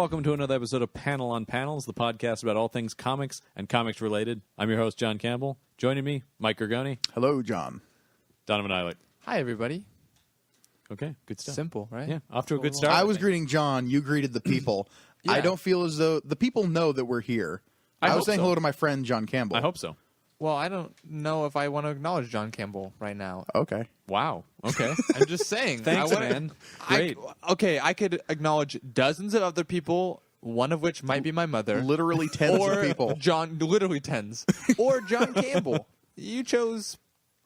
welcome to another episode of Panel on Panels, the podcast about all things comics and comics related. I'm your host, John Campbell. Joining me, Mike Gergoni. Hello, John. Donovan Eilert. Hi, everybody. Okay, good stuff. Simple, right? Yeah, off to a good start. I was greeting John. You greeted the people. Yeah. I don't feel as though the people know that we're here. I was hope saying so. hello to my friend, John Campbell. I hope so. Well, I don't know if I want to acknowledge John Campbell right now. Okay. Wow. Okay. I'm just saying. Thanks, I wanna- man. Great. I could acknowledge dozens of other people, one of which might be my mother. Literally tens or of people. literally tens. Or John Campbell. You chose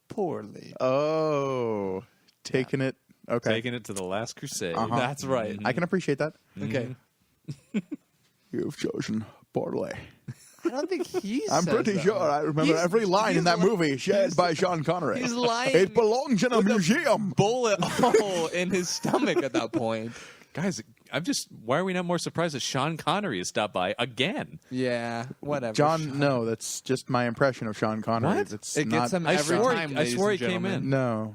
poorly. Oh. Taking it. Okay. Taking it to the last crusade. That's right. I can appreciate that. Okay. You've chosen poorly. I don't think he's. I'm pretty sure I remember every line in that movie shared by Sean Connery. He's lying. It belongs in a museum. Bullet hole in his stomach at that point. Guys, why are we not more surprised that Sean Connery has stopped by again? Yeah, whatever. John, no, that's just my impression of Sean Connery. What? It's It not, gets him I every swore- time. I swore ladies he and came gentlemen.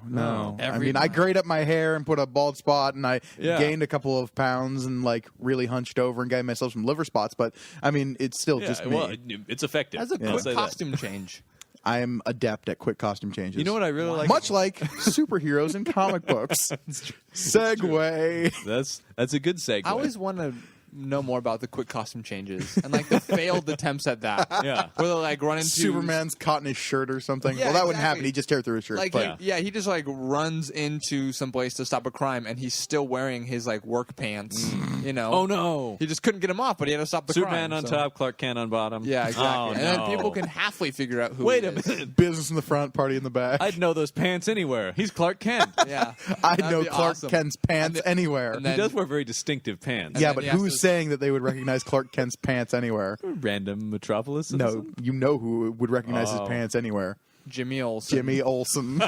in. No. Every I time. grayed up my hair and put a bald spot, and I Yeah. gained a couple of pounds and really hunched over and gave myself some liver spots. But it's still just me. Well, it's effective. That's a I'll quick say that. costume change. I am adept at quick costume changes. You know what I really like? Much like superheroes in comic books. Segue. That's a good segue. I always want to know more about the quick costume changes and the failed attempts at that. Yeah. Where they run into Superman's caught in his shirt or something. Yeah, well, that wouldn't exactly. happen. He'd just tear through his shirt. but he just runs into some place to stop a crime and he's still wearing his work pants. Oh no! He just couldn't get him off, but he had to stop the Superman crime. on so- top, Clark Kent on bottom. Yeah, exactly. Oh, and then no. people can halfway figure out who. Wait he a is. minute. business in the front, party in the back. I'd know those pants anywhere. He's Clark Kent. Yeah, I'd That'd know be Clark awesome. Kent's pants And then- anywhere. and He then- does wear very distinctive pants. yeah, then but he has who's to- saying that they would recognize Clark Kent's pants anywhere? Random Metropolis. No, citizen? you know who would recognize his Oh. pants anywhere. Jimmy Olsen. Jimmy Olsen.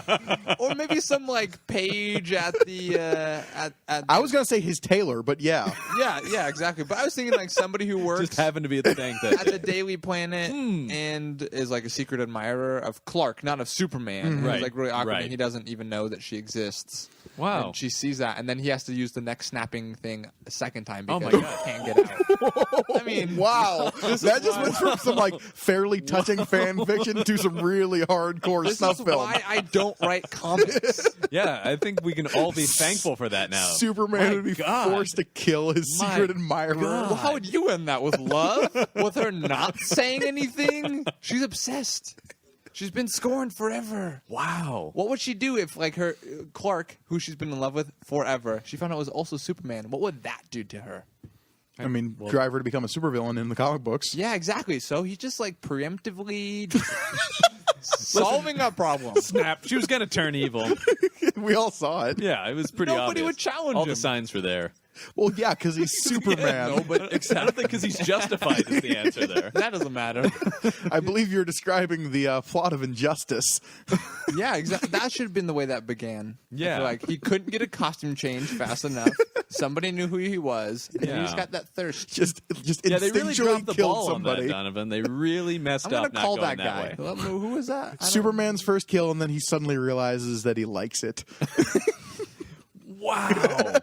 or maybe some page at the at. I was gonna say his tailor, but yeah. Yeah, exactly. But I was thinking somebody who works Just happened to be at the bank that at the Daily Planet and is a secret admirer of Clark, not of Superman. And Right, It's really awkward, right. and he doesn't even know that she exists. Wow. And she sees that, and then he has to use the neck snapping thing a second time Oh because my he can't get out. I mean, Wow, that just went from some fairly touching fan fiction to some really hardcore this snuff is film. why I don't write comics. Yeah, I think we can all be thankful for that now. Superman My would be God. forced to kill his My secret admirer. God. Well, how would you end that? With love? With her not saying anything? She's obsessed. She's been scorned forever. Wow. What would she do if, her Clark, who she's been in love with forever, she found out was also Superman? What would that do to her? I mean, drive her to become a supervillain in the comic books. Yeah, exactly. So he's just preemptively solving a problem. Snap. She was going to turn evil. We all saw it. Yeah, it was pretty Nobody obvious. would challenge All him. the signs were there. Well, yeah, because he's Superman. No, but I don't think because he's justified is the answer there. That doesn't matter. I believe you're describing the plot of Injustice. Yeah, exactly. That should have been the way that began. Yeah. I feel he couldn't get a costume change fast enough. Somebody knew who he was. And he Yeah. just got that thirst. Just Yeah, they really instinctually dropped the killed ball somebody. on that, Donovan. They really messed I'm going up to not call going that guy. way. Who was that? I don't- Superman's first kill, and then he suddenly realizes that he likes it. Wow.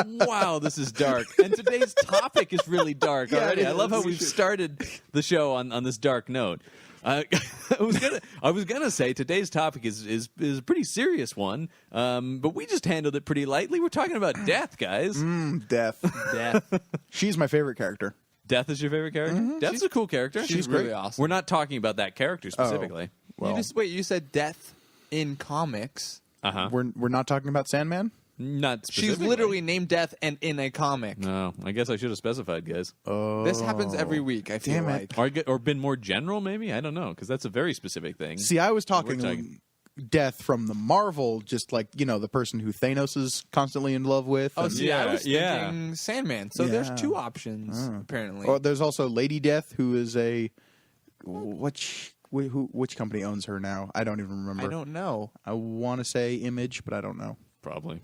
Wow, this is dark. And today's topic is really dark already. it I love is. how we've started the show on this dark note. I was gonna say today's topic is a pretty serious one, but we just handled it pretty lightly. We're talking about death, guys. Death. Death. She's my favorite character. Death is your favorite character? Death's a cool character. She's really awesome. We're not talking about that character specifically. Well, You said death in comics. Uh-huh. we're not talking about Sandman? Not She's specifically. literally named Death and in a comic. No, I guess I should have specified, guys. This happens every week, I feel Damn it. like. Or been more general, maybe? I don't know, because that's a very specific thing. See, I was We're talking talking- Death from the Marvel, just the person who Thanos is constantly in love with. Oh, and- see, I Yeah, was yeah. thinking Sandman. So Yeah. there's two options, apparently. Or there's also Lady Death, who is which company owns her now? I don't even remember. I don't know. I want to say Image, but I don't know. Probably.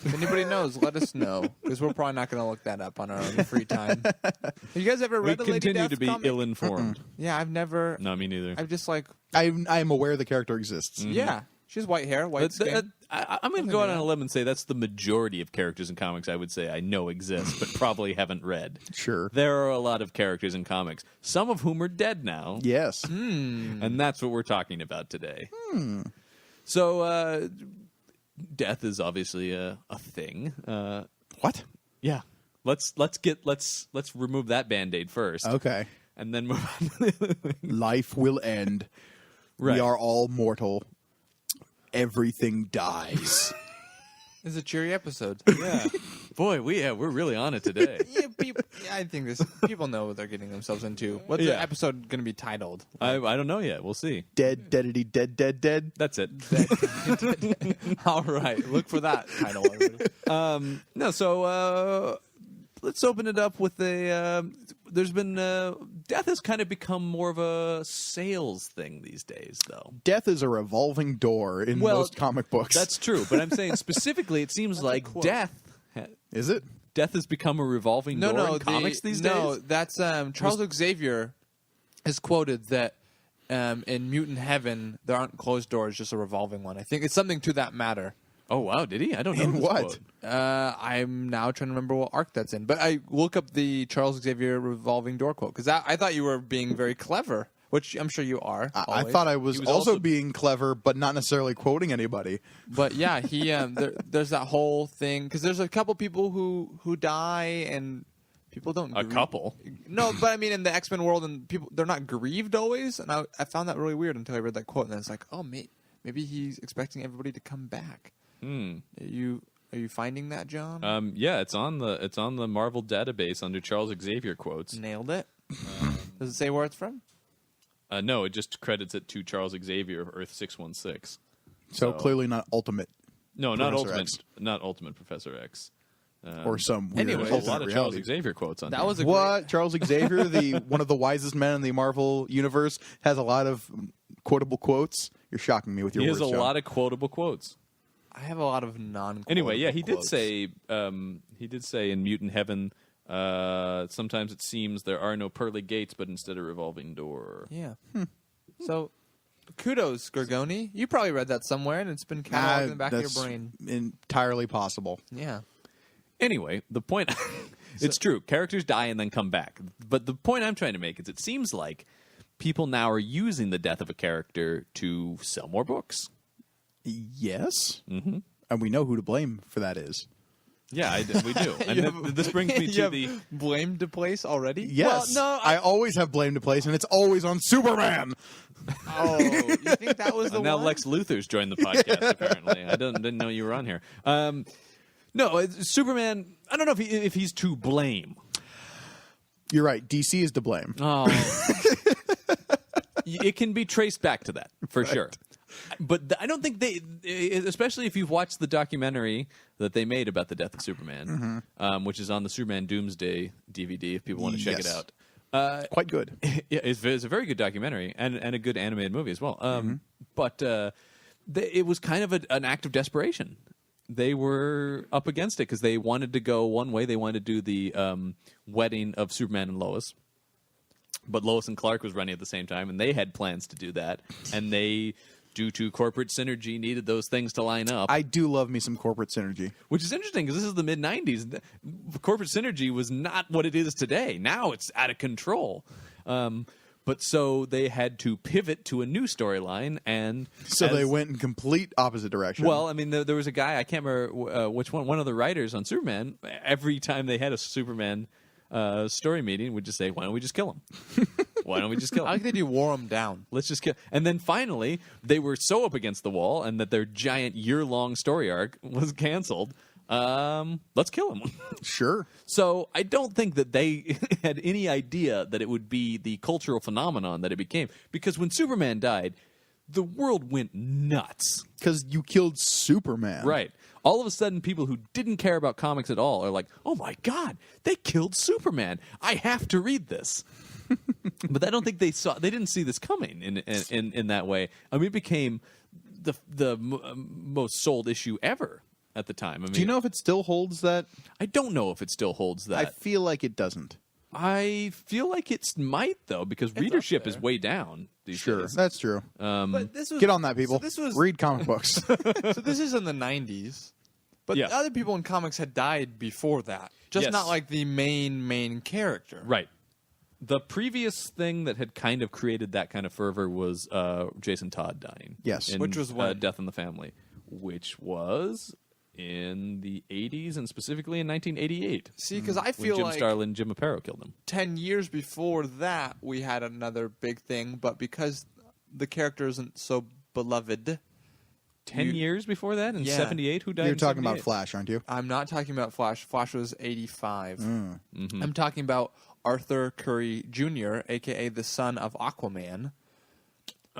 If anybody knows, let us know, because we're probably not going to look that up on our own free time. Have you guys ever We read a Lady continue Death to be comic? ill-informed. Yeah, I've never. No, me neither. I've just I'm aware the character exists. Yeah. She has white hair, white skin. I'm going to go out on a limb and say that's the majority of characters in comics I would say I know exist, but probably haven't read. Sure. There are a lot of characters in comics, some of whom are dead now. Yes. And that's what we're talking about today. So, death is obviously a thing. What? Yeah. Let's remove that Band-Aid first. Okay. And then move on. Life will end. Right. We are all mortal. Everything dies. It's a cheery episode. Yeah. Boy, we're really on it today. I think people know what they're getting themselves into. What's Yeah. the episode going to be titled? I don't know yet. We'll see. Dead, deadity, dead, dead, dead. That's it. All right, look for that title. Everybody. No, so let's open it up with a. There's been death has kind of become more of a sales thing these days, though. Death is a revolving door in most comic books. That's true, but I'm saying specifically, it seems like quote. death. Is it? Death has become a revolving door in comics these days. No, that's Charles Xavier has quoted that in Mutant Heaven there aren't closed doors, just a revolving one. I think it's something to that matter. Oh wow, did he? I don't know. In this what? quote. I'm now trying to remember what arc that's in, but I look up the Charles Xavier revolving door quote because I thought you were being very clever, which I'm sure you are. I always. thought I was, He was also also- being clever, but not necessarily quoting anybody. But yeah, he there's that whole thing because there's a couple people who die and people don't. A couple. No, but I mean in the X-Men world and people they're not grieved always, and I found that really weird until I read that quote and then it's like, oh, maybe he's expecting everybody to come back. Are you finding that, John? Yeah, it's on the Marvel database under Charles Xavier quotes. Nailed it. Does it say where it's from? No, it just credits it to Charles Xavier of Earth 616. So clearly not Ultimate No, not Professor Ultimate, X. not Ultimate Professor X. or some weird Anyway, There's a alternate lot of reality. Charles Xavier quotes on That there. was a What? Charles Xavier, the one of the wisest men in the Marvel universe, has a lot of quotable quotes. You're shocking me with your He words, has a John. lot of quotable quotes. I have a lot of non. Anyway, yeah, he did quotes. say in Mutant Heaven, sometimes it seems there are no pearly gates, but instead a revolving door. Yeah. So, kudos, Gorgoni. You probably read that somewhere, and it's been cataloged in the back of your That's brain. entirely possible. Yeah. Anyway, the point, it's true. Characters die and then come back. But the point I'm trying to make is it seems like people now are using the death of a character to sell more books. Yes. Mm-hmm. And we know who to blame for that is. Yeah, we do. And this brings me You to have the... blame to place already. Yes. Well, no. I always have blame to place, and it's always on Superman. Oh, you think that was the And now one? Lex Luthor's joined the podcast, apparently. I didn't know you were on here. No, Superman, I don't know if he's to blame. You're right. DC is to blame. Oh. It can be traced back to that, for sure. But I don't think they, especially if you've watched the documentary that they made about the death of Superman, which is on the Superman Doomsday DVD, if people want to check it Yes. out. Quite good. Yeah, it's a very good documentary and a good animated movie as well. But it was kind of an act of desperation. They were up against it because they wanted to go one way. They wanted to do the wedding of Superman and Lois. But Lois and Clark was running at the same time, and they had plans to do that. And they, due to corporate synergy, needed those things to line up. I do love me some corporate synergy. Which is interesting because this is the mid-'90s. Corporate synergy was not what it is today. Now it's out of control. But so they had to pivot to a new storyline, and So they went in complete opposite direction. Well, I mean, there was a guy, I can't remember which one of the writers on Superman, every time they had a Superman story meeting, would just say, why don't we just kill him? Why don't we just kill I him? like that you wore him down. Let's just kill. And then finally, they were so up against the wall, and that their giant year-long story arc was canceled. Let's kill him. sure. So I don't think that they had any idea that it would be the cultural phenomenon that it became. Because when Superman died, the world went nuts. Because you killed Superman. Right. All of a sudden, people who didn't care about comics at all are like, oh my God, they killed Superman. I have to read this. But I don't think they didn't see this coming in that way. I mean, it became the most sold issue ever at the time. I mean, Do you know if it still holds that? I don't know if it still holds that. I feel like it doesn't. I feel like it might though, because readership is there. way down these Sure, days. that's true. But this was, Get on that, people. So this was Read comic books. so this is in the 90s. But Yeah. other people in comics had died before that. Just Yes. not like the main character. Right. The previous thing that had kind of created that kind of fervor was Jason Todd dying. Yes. in, Which was when? Death in the Family, which was in the 80s and specifically in 1988. See, because I When feel Jim like Starlin and Jim Aparo killed him. 10 years before that, we had another big thing. But because the character isn't so beloved, 10 years before that, in Yeah. 78, who died You're in talking about 78? Flash, aren't you? I'm not talking about Flash. Flash was 85. Mm-hmm. I'm talking about Arthur Curry Jr., a.k.a. the son of Aquaman.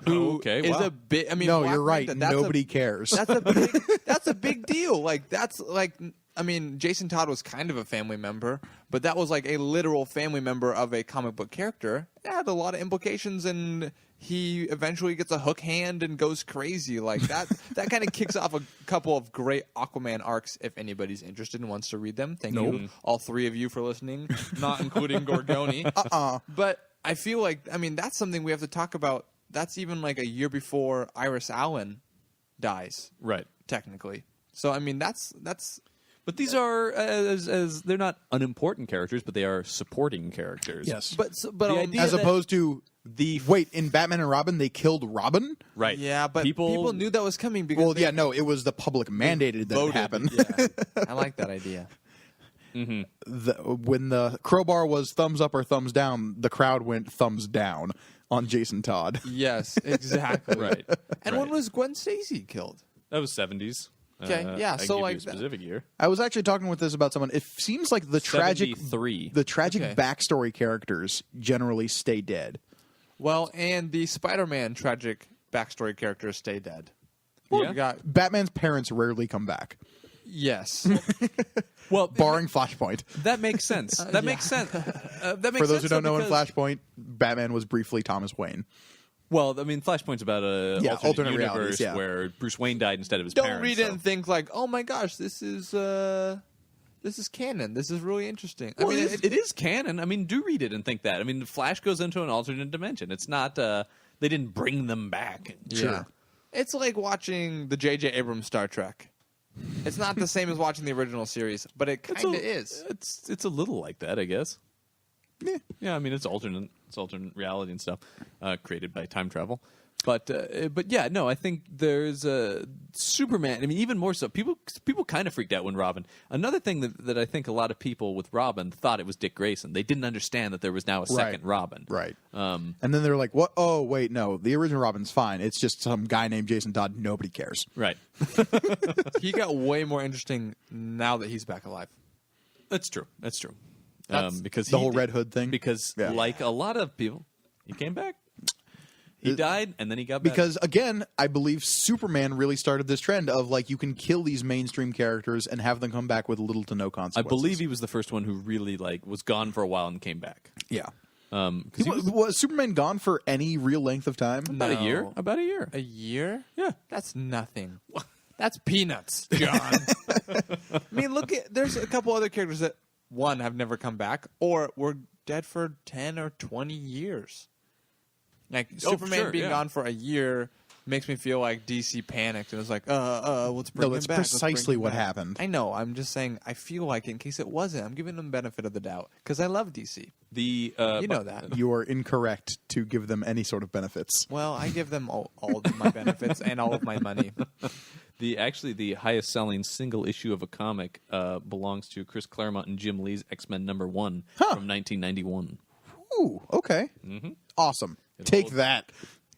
Who okay, is wow. a big? I mean, No, Black you're right. Manta, that's Nobody cares. That's a big. That's a big deal. Like that's like. I mean, Jason Todd was kind of a family member, but that was like a literal family member of a comic book character. It had a lot of implications, and he eventually gets a hook hand and goes crazy. Like that. That kind of kicks off a couple of great Aquaman arcs. If anybody's interested and wants to read them, thank you, all three of you, for listening, not including Gorgoni. But I feel like, I mean, that's something we have to talk about. That's even like a year before Iris Allen dies, Right. technically. So I mean, that's. But these are, as they're not unimportant characters, but they are supporting characters. Yes. But The idea As that opposed to wait, in Batman and Robin, they killed Robin? Right. yeah, but people knew that was coming because Well, they yeah, no, it was the public mandated that it voted. happened. Yeah. I like that idea. When the crowbar was thumbs up or thumbs down, the crowd went thumbs down on Jason Todd. Yes, exactly. Right. And right. when was Gwen Stacy killed? That was 70s. Okay, yeah, I can so give like you a specific year. I was actually talking with this about someone. It seems like the tragic 73. Okay. backstory characters generally stay dead. Well, and the Spider-Man tragic backstory characters stay dead. Yeah. We got Batman's parents rarely come back, yes. Well, barring Flashpoint. that makes sense. That makes sense. That makes For those sense, who don't though, know, in because- Flashpoint, Batman was briefly Thomas Wayne. Well, I mean, Flashpoint's about a alternate universe realities, yeah. where Bruce Wayne died instead of his Don't parents. read so. it and think like, oh my gosh, this is canon. This is really interesting. Well, I mean, it is canon. I mean, do read it and think that. I mean, Flash goes into an alternate dimension. It's not. They didn't bring them back. yeah. It's like watching the J.J. Abrams Star Trek. It's not the same as watching the original series, but it kind of is. It's a little like that, I guess. Yeah. I mean, it's alternate reality and stuff created by time travel. But yeah, no, I think there's Superman. I mean, even more so, people kind of freaked out when Robin. Another thing that I think a lot of people with Robin thought it was Dick Grayson. They didn't understand that there was now a second Robin. Right. And then they're like, "What? Oh, wait, no. The original Robin's fine. It's just some guy named Jason Todd. Nobody cares." Right. He got way more interesting now that he's back alive. That's true. That's true. That's because The he whole did- Red Hood thing. Because Yeah. like a lot of people, he came back. He died and then he got back. Because again, I believe Superman really started this trend of like you can kill these mainstream characters and have them come back with little to no I consequences. believe he was the first one who really like was gone for a while and came back. Yeah. 'Cause he was Was Superman gone for any real length of time? about a No. year. About a year. A year? Yeah. That's nothing. That's peanuts, John. I mean, look at there's a couple other characters that one have never come back or were dead for 10 or 20 years. Like Superman sure, being yeah. gone for a year makes me feel like DC panicked and was like, let's bring No, him that's back. Let's bring precisely him what back. happened. I know. I'm just saying. I feel like in case it wasn't, I'm giving them benefit of the doubt because I love DC. The You know that. You are incorrect to give them any sort of benefits. Well, I give them all of my benefits and all of my money. the highest selling single issue of a comic belongs to Chris Claremont and Jim Lee's X-Men #1 from 1991. Ooh, okay. Awesome. Take holds- that,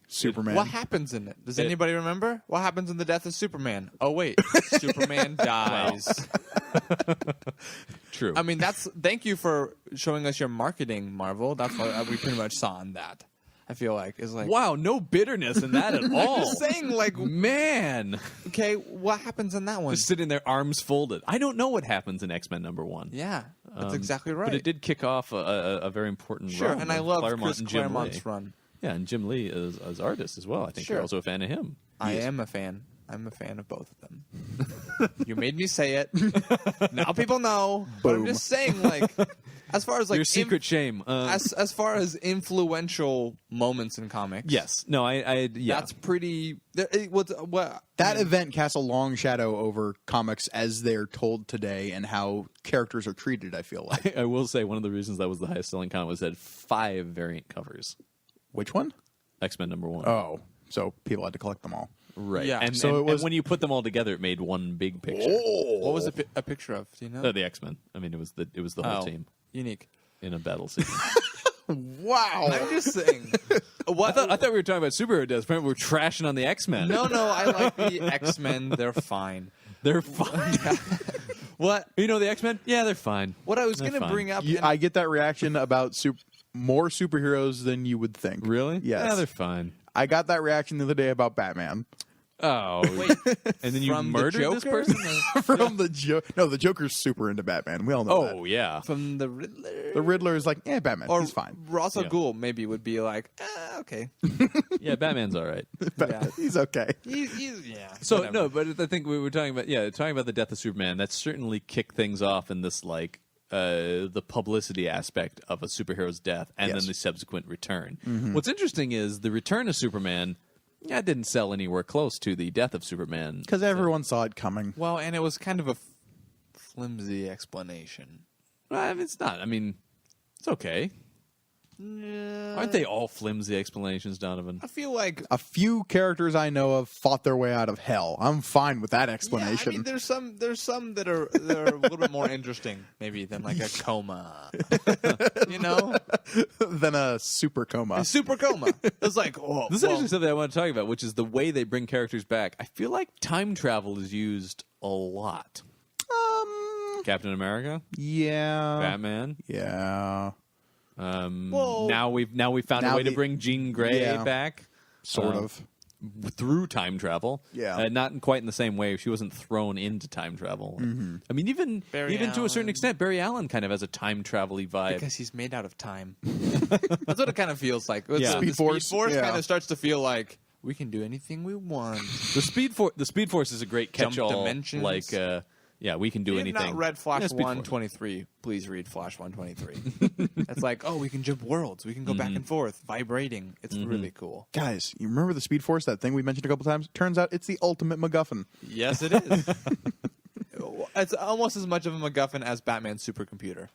Superman. What happens in it? Does anybody remember? What happens in the death of Superman? Oh wait, Superman dies. True. I mean, thank you for showing us your marketing, Marvel. That's what we pretty much saw in that. I feel like is like wow, no bitterness in that at all. just saying like Man, okay, what happens in that one? just sitting there, arms folded. I don't know what happens in X-Men #1. Yeah, that's exactly right. But it did kick off a very important Sure, run. and I of love Claremont Chris and Jim Claremont's Lee. run. Yeah, and Jim Lee as artist as well. I think Sure. you're also a fan of him. I am a fan. I'm a fan of both of them. You made me say it. Now people know. But I'm Boom. just saying, like, as far as like Your secret shame. as far as influential moments in comics, Yes. No, yeah. that's pretty. What That event casts a long shadow over comics as they're told today and how characters are treated, I feel like. I will say one of the reasons that was the highest selling comic was it had 5 variant covers. Which one? X-Men #1. Oh, so people had to collect them all. Right. Yeah. And, So and- it was- and when you put them all together, it made one big picture. What was a picture of? Do you know? The X-Men. I mean, it was the whole team Unique. in a battle scene. Wow. I'm just saying. What? I thought we were talking about superhero deaths. Apparently, we're trashing on the X-Men. No, I like the X-Men. They're fine. They're fine. What? You know the X-Men? Yeah, they're fine. What I was They're going to fine. bring up. I get that reaction about more superheroes than you would think. Really? Yes. Yeah, they're fine. I got that reaction the other day about Batman. Oh, Wait, and then you from the murdered this Joker? person? From the Joker. No, the Joker's super into Batman. We all know that. Oh, yeah. from the Riddler. The Riddler is like, Batman. Or He's fine. Ra's al Yeah. Ghul maybe would be like, okay. Yeah, Batman's all right. Yeah. He's okay. He's yeah. So whatever. no, but I think we were talking about the death of Superman. That certainly kicked things off in this like the publicity aspect of a superhero's death, and Yes. then the subsequent return. What's interesting is the return of Superman. Yeah, it didn't sell anywhere close to the death of Superman. Because everyone saw it coming. Well, and it was kind of a flimsy explanation. It's not. I mean, it's okay. Aren't they all flimsy explanations, Donovan? I feel like A few characters I know of fought their way out of hell. I'm fine with that explanation. Yeah, I mean, there's some that are a little bit more interesting, maybe than like a coma. You know, Than a super coma. a super coma. It's like, oh, This is actually something I want to talk about, which is the way they bring characters back. I feel like time travel is used a lot. Captain America, Yeah. Batman. Yeah. Well, Now we've found a now way to the- bring Jean Grey Yeah. back. Sort of. Through time travel. Yeah. Not in quite in the same way. She wasn't thrown into time travel. I mean, even Barry to a certain Allen. extent, Barry Allen kind of has a time travel-y vibe. because he's made out of time. That's what it kind of feels like. Yeah. The Speed Force, yeah. kind of starts to feel like we can do anything we want. The Speed Force is a great Jump catch-all. dimensions. Like, we can do If you've anything. not read Flash Yeah, Speed Force. 123, please read Flash 123. It's like, oh, we can jump worlds. We can go back and forth, vibrating. It's really cool. Guys, you remember the Speed Force, that thing we mentioned a couple times? Turns out it's the ultimate MacGuffin. Yes, it is. It's almost as much of a MacGuffin as Batman's supercomputer.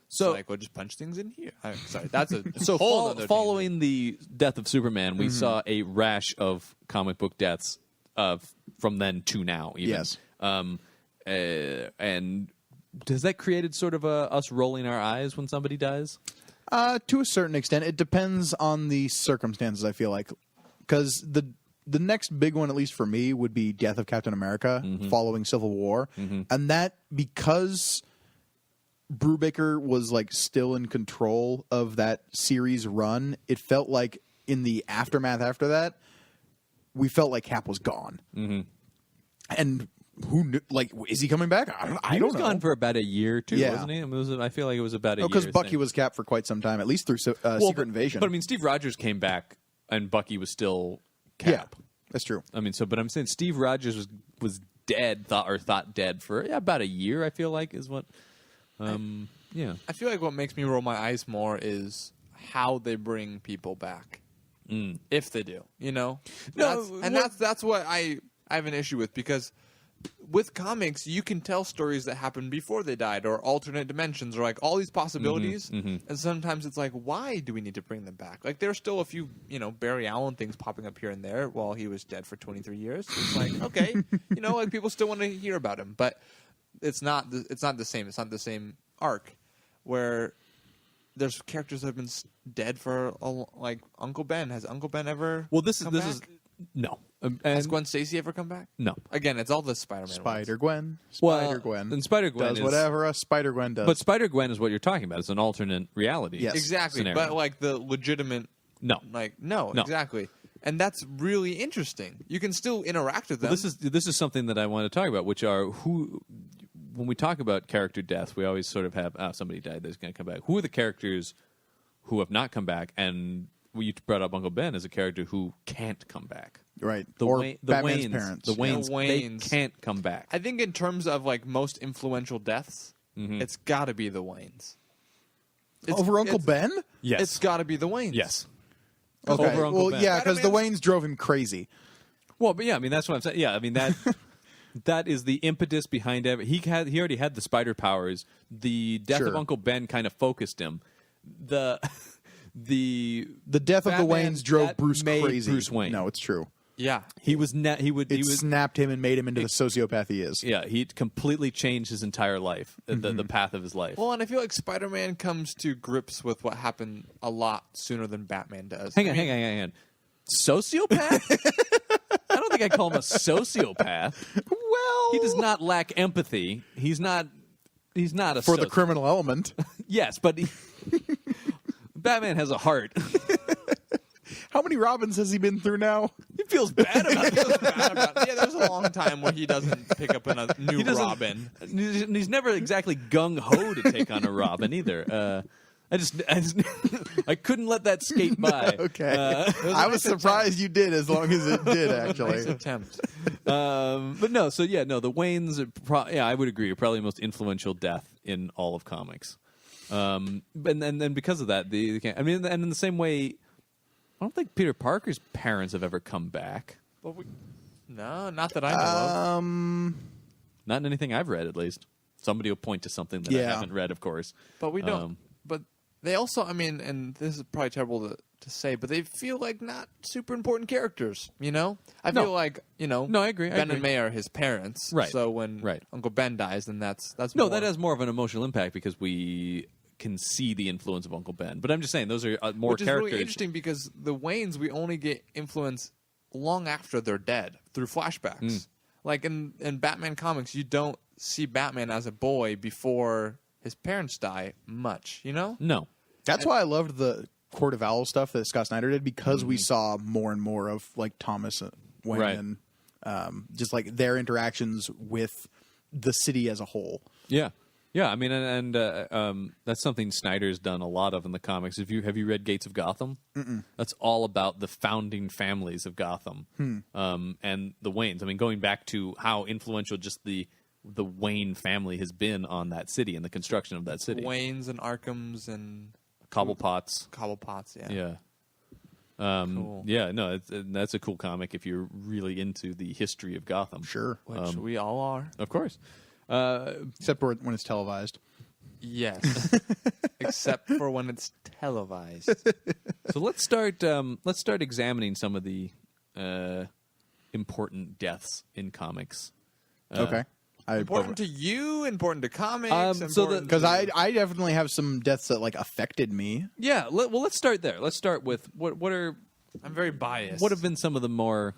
So- It's like, we'll just punch things in here. I'm sorry, that's a So whole other following the death of Superman, we saw a rash of comic book deaths from then to now. Even. Yes. And has that created sort of us rolling our eyes when somebody dies? To a certain extent. It depends on the circumstances, I feel like. Because the next big one, at least for me, would be Death of Captain America following Civil War. And that, because Brubaker was like still in control of that series run, it felt like in the aftermath after that, we felt like Cap was gone. And who knew? Like, is he coming back? I He don't was know. gone for about a year too, Yeah. wasn't he? I feel like it was about a year. because Bucky thing. was Cap for quite some time, at least through Secret Invasion. But I mean, Steve Rogers came back, and Bucky was still yeah, Cap. that's true. I mean, but I'm saying Steve Rogers was dead, thought dead for about a year. I feel like is what. Yeah. I feel like what makes me roll my eyes more is how they bring people back, if they do. You know, No, that's what I have an issue with, because with comics you can tell stories that happened before they died, or alternate dimensions, or like all these possibilities. And sometimes it's like, why do we need to bring them back? Like there's still a few, Barry Allen things popping up here and there while he was dead for 23 years. It's like, okay, like people still want to hear about him, but it's not the same. It's not the same arc where there's characters that have been dead for like Uncle Ben. Has Uncle Ben ever? Well, this come is back? no. Has And Gwen Stacy ever come back? no. Again, it's all the Spider-Man. Spider Gwen. Well, Spider Gwen. and Spider-Gwen does is- whatever a Spider Gwen does. But Spider-Gwen is what you're talking about. It's an alternate reality. Yes. Exactly, scenario. but like the legitimate. No. No, exactly, and that's really interesting. You can still interact with them. This is something that I want to talk about, which are when we talk about character death, we always sort of have somebody died that's going to come back. Who are the characters who have not come back, and you brought up Uncle Ben as a character who can't come back. Right. The or the Batman's Waynes, parents. the Waynes, The Waynes. they can't come back. I think in terms of like most influential deaths, it's got to be the Waynes. Over Uncle Ben? Yes, It's got to be the Waynes. yes. Okay. Over Uncle Well, Ben. yeah, because the Spider-Man's- Waynes drove him crazy. Well, but yeah, I mean that's what I'm saying. Yeah, I mean that that is the impetus behind it. He already had the spider powers. The death of Sure. Uncle Ben kind of focused him. The death of the Batman, Waynes drove that Bruce made crazy. Bruce Wayne. No, it's true. Yeah. he was It snapped him and made him into the sociopath he is. yeah, he completely changed his entire life, the path of his life. Well, and I feel like Spider-Man comes to grips with what happened a lot sooner than Batman does. hang on. Sociopath? I don't think I call him a sociopath. Well, He does not lack empathy. He's not a for the criminal element. Yes, but Batman has a heart. How many Robins has he been through now? He feels bad about it. Yeah, there's a long time where he doesn't pick up a new doesn't- Robin. He's never exactly gung ho to take on a Robin either. I couldn't let that skate by. Okay. was I a was nice surprised you did, as long as it did, Nice actually. attempt. But no, so yeah, no, the Waynes. I would agree, are probably the most influential death in all of comics. And then because of that, and in the same way, I don't think Peter Parker's parents have ever come back. No, not that I know of. Not in anything I've read, at least. Somebody will point to something that I Yeah. haven't read, of course. But we don't. But they also, I mean, and this is probably terrible to say, but they feel like not super important characters. You know, I No. feel like No, I agree. Ben and May are his parents, Right. So when Right. Uncle Ben dies, then that's No, more. that has more of an emotional impact because we can see the influence of Uncle Ben. But I'm just saying, those are more which is characters. really interesting because the Waynes we only get influence long after they're dead through flashbacks. Like in Batman comics, you don't see Batman as a boy before his parents die much. You know? No. That's why I loved the Court of Owls stuff that Scott Snyder did, because we saw more and more of like Thomas Wayne Right. and just like their interactions with the city as a whole. Yeah. Yeah, I mean, and that's something Snyder's done a lot of in the comics. Have you read Gates of Gotham? That's all about the founding families of Gotham and the Waynes. I mean, going back to how influential just the Wayne family has been on that city and the construction of that city. Waynes and Arkhams and Cobblepotts. Cobblepotts. Yeah. Yeah. Cool. Yeah, no, that's a cool comic if you're really into the history of Gotham. Sure. Which we all are. Of course. Except for when it's televised. Yes. Except for when it's televised. So let's start examining some of the important deaths in comics. Okay. Important to you, important to comics. Because I definitely have some deaths that like affected me. Yeah, let's start there. Let's start with what I'm very biased. have been some of the more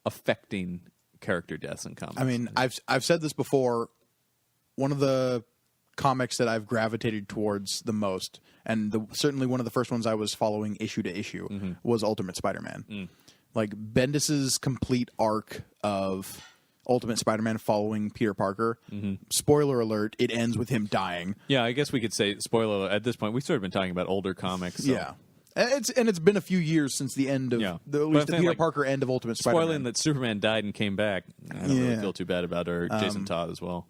affecting character deaths in comics. I mean, I've said this before. One of the comics that I've gravitated towards the most, and certainly one of the first ones I was following issue to issue, was Ultimate Spider-Man. Like Bendis's complete arc of Ultimate Spider-Man following Peter Parker. Spoiler alert, it ends with him dying. yeah, I guess we could say spoiler alert, at this point. We've sort of been talking about older comics. So. Yeah. And it's been a few years since the end of Yeah. at But least I'm the saying, Peter like, Parker end of Ultimate Spider-Man. Spoiling that Superman died and came back. I don't really Yeah. feel too bad about it, or Jason Todd as well.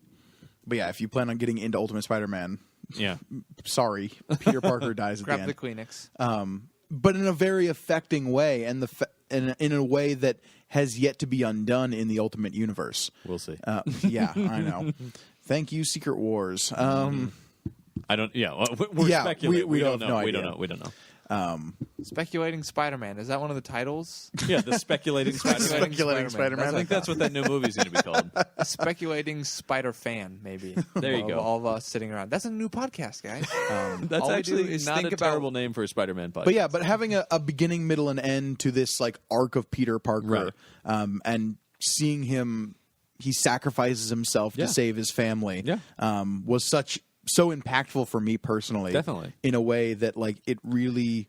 But yeah, if you plan on getting into Ultimate Spider-Man, Yeah. sorry, Peter Parker dies at grab the the end. Kleenex. But in a very affecting way, and in a way that has yet to be undone in the Ultimate Universe. We'll see. Yeah, I know. Thank you, Secret Wars. I don't. Yeah, we're Yeah, speculating. we don't have know. no We idea. don't know. We don't know. Speculating Spider-Man. Is that one of the titles? Yeah, the speculating Spider-Man. Speculating Spider-Man. I think that's what that new movie's going to be called. Speculating Spider-Fan, maybe. There you go. All of us sitting around. That's a new podcast, guys. That's all we actually do is not think a about- terrible name for a Spider-Man podcast. But yeah, but having a beginning, middle, and end to this like arc of Peter Parker, Right. And seeing him, he sacrifices himself Yeah. to save his family. Yeah. Was so impactful for me personally. Definitely. in a way that like it really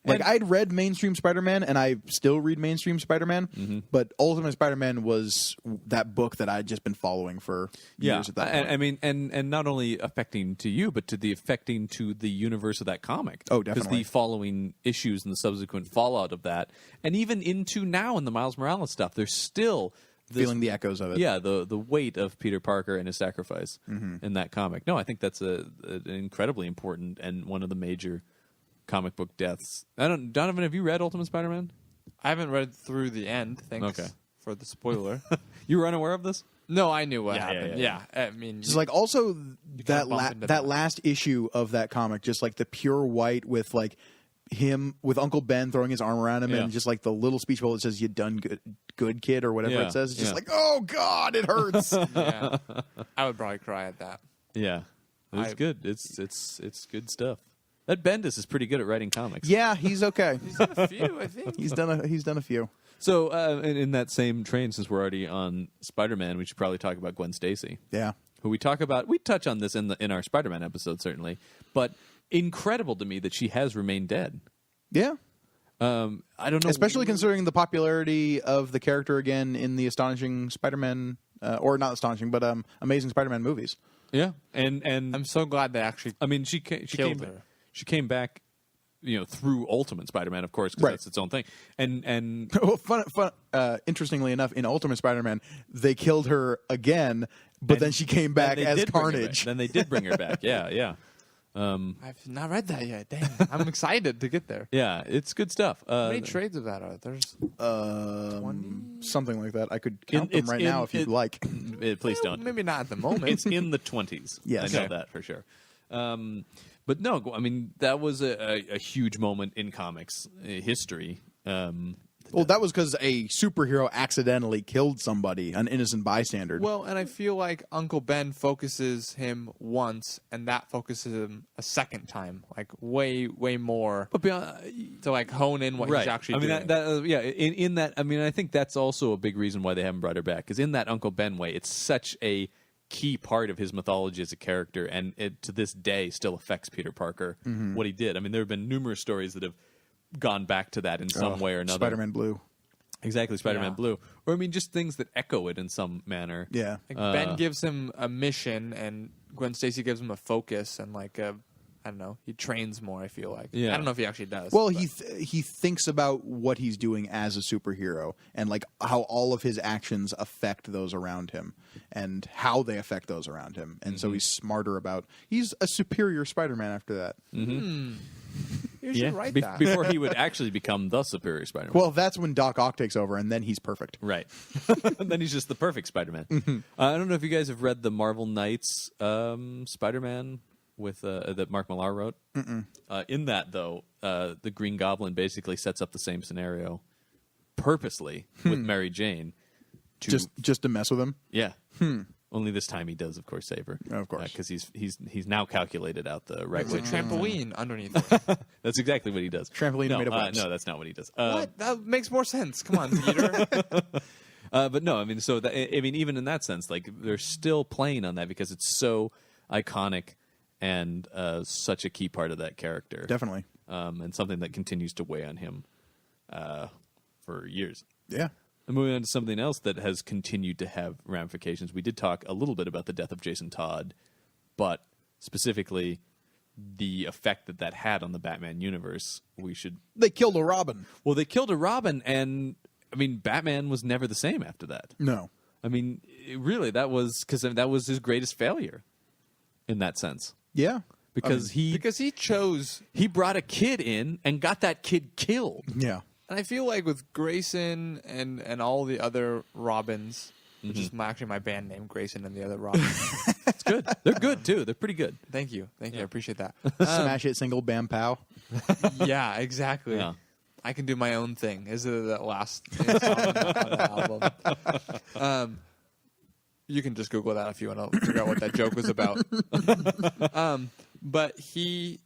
Like, And- I'd read mainstream Spider-Man, and I still read mainstream Spider-Man, but Ultimate Spider-Man was that book that I'd just been following for years at that point. I mean, and not only affecting to you, but to the affecting to the universe of that comic. Oh, Because definitely. the following issues and the subsequent fallout of that, and even into now in the Miles Morales stuff, there's still this, Feeling the echoes of it. yeah, the weight of Peter Parker and his sacrifice in that comic. No, I think that's an incredibly important and one of the major comic book deaths. Donovan, have you read Ultimate Spider-Man? I haven't read through the end. Thanks Okay. for the spoiler. You were unaware of this? No, I knew what Yeah, happened. yeah. I mean, Just like also that bump into that that. last issue of that comic, just like the pure white with like him with Uncle Ben throwing his arm around him Yeah. and just like the little speech bubble that says "You done good kid" or whatever Yeah, it says. It's just yeah. like, oh god, it hurts. yeah, I would probably cry at that. Yeah, it's I- good. It's good stuff. That Bendis is pretty good at writing comics. Yeah, he's okay. A few, I think. He's done a few. So, in that same train, since we're already on Spider-Man, we should probably talk about Gwen Stacy, Yeah. who we talk about. We touch on this in our Spider-Man episode, certainly, but incredible to me that she has remained dead. Yeah. I don't know, Especially considering the popularity of the character again in the Astonishing Spider-Man, or not Astonishing, but Amazing Spider-Man movies. Yeah, and I'm so glad they actually. I mean, she Killed came her. She came back, through Ultimate Spider-Man, of course, because Right. that's its own thing. And Well, interestingly enough, in Ultimate Spider-Man, they killed her again, but then she came back they as did bring her back. Carnage. Then they did bring her back. Yeah. I've not read that yet. Dang, I'm excited to get there. Yeah, it's good stuff. How many trades of that are there? There's 20? Something like that. I could count them it's right in- now if you'd like. Please don't. Maybe not at the moment. It's in the 20s. Yes. I know Okay. that for sure. But no, I mean, that was a huge moment in comics history. Well, that was because a superhero accidentally killed somebody, an innocent bystander. Well, and I feel like Uncle Ben focuses him once, and that focuses him a second time, like way more But beyond, to like hone in what he's actually doing. In that, I mean, I think that's also a big reason why they haven't brought her back. Because in that Uncle Ben way, it's such a key part of his mythology as a character, and it to this day still affects Peter Parker what he did. I mean, there have been numerous stories that have gone back to that in some way or another. Spider-Man Blue. Exactly, Spider-Man Yeah. Blue, or I mean, just things that echo it in some manner. Yeah. Like Ben gives him a mission, and Gwen Stacy gives him a focus, and like I don't know, he trains more. I feel like. Yeah. I don't know if he actually does. Well, but- he thinks about what he's doing as a superhero and like how all of his actions affect those around him and how they affect those around him. And so he's smarter about. He's a superior Spider-Man after that. you should write that. Before he would actually become the superior Spider-Man. Well, that's when Doc Ock takes over, and then he's perfect. Right. Then he's just the perfect Spider-Man. I don't know if you guys have read the Marvel Knights Spider-Man with that Mark Millar wrote. In that, though, the Green Goblin basically sets up the same scenario purposely with Mary Jane. To, Just to mess with him. yeah. Only this time he does, of course, save her. Of course. Because he's now calculated out the right It's way. a trampoline underneath it. That's exactly what he does. Trampoline no, made of webs. no, that's not what he does. What? That makes more sense. Come on, Peter. But no, I mean, so that, I mean, even in that sense, like they're still playing on that because it's so iconic and such a key part of that character, Definitely. and something that continues to weigh on him for years. Yeah. And moving on to something else that has continued to have ramifications. We did talk a little bit about the death of Jason Todd, but specifically the effect that had on the Batman universe. They killed a Robin. Well, they killed a Robin, and I mean, Batman was never the same after that. No. I mean, really, that was because that was his greatest failure in that sense. Yeah. Because because he chose. he brought a kid in and got that kid killed. Yeah. And I feel like with Grayson and all the other Robins, which is actually my band name, Grayson and the Other Robins. It's good. They're good too. They're pretty good. Thank you. I appreciate that. Smash it, single, bam, pow. Yeah, exactly. Yeah. I can do my own thing. Is it that last installment on the album? You can just Google that if you want to figure out what that joke was about. But he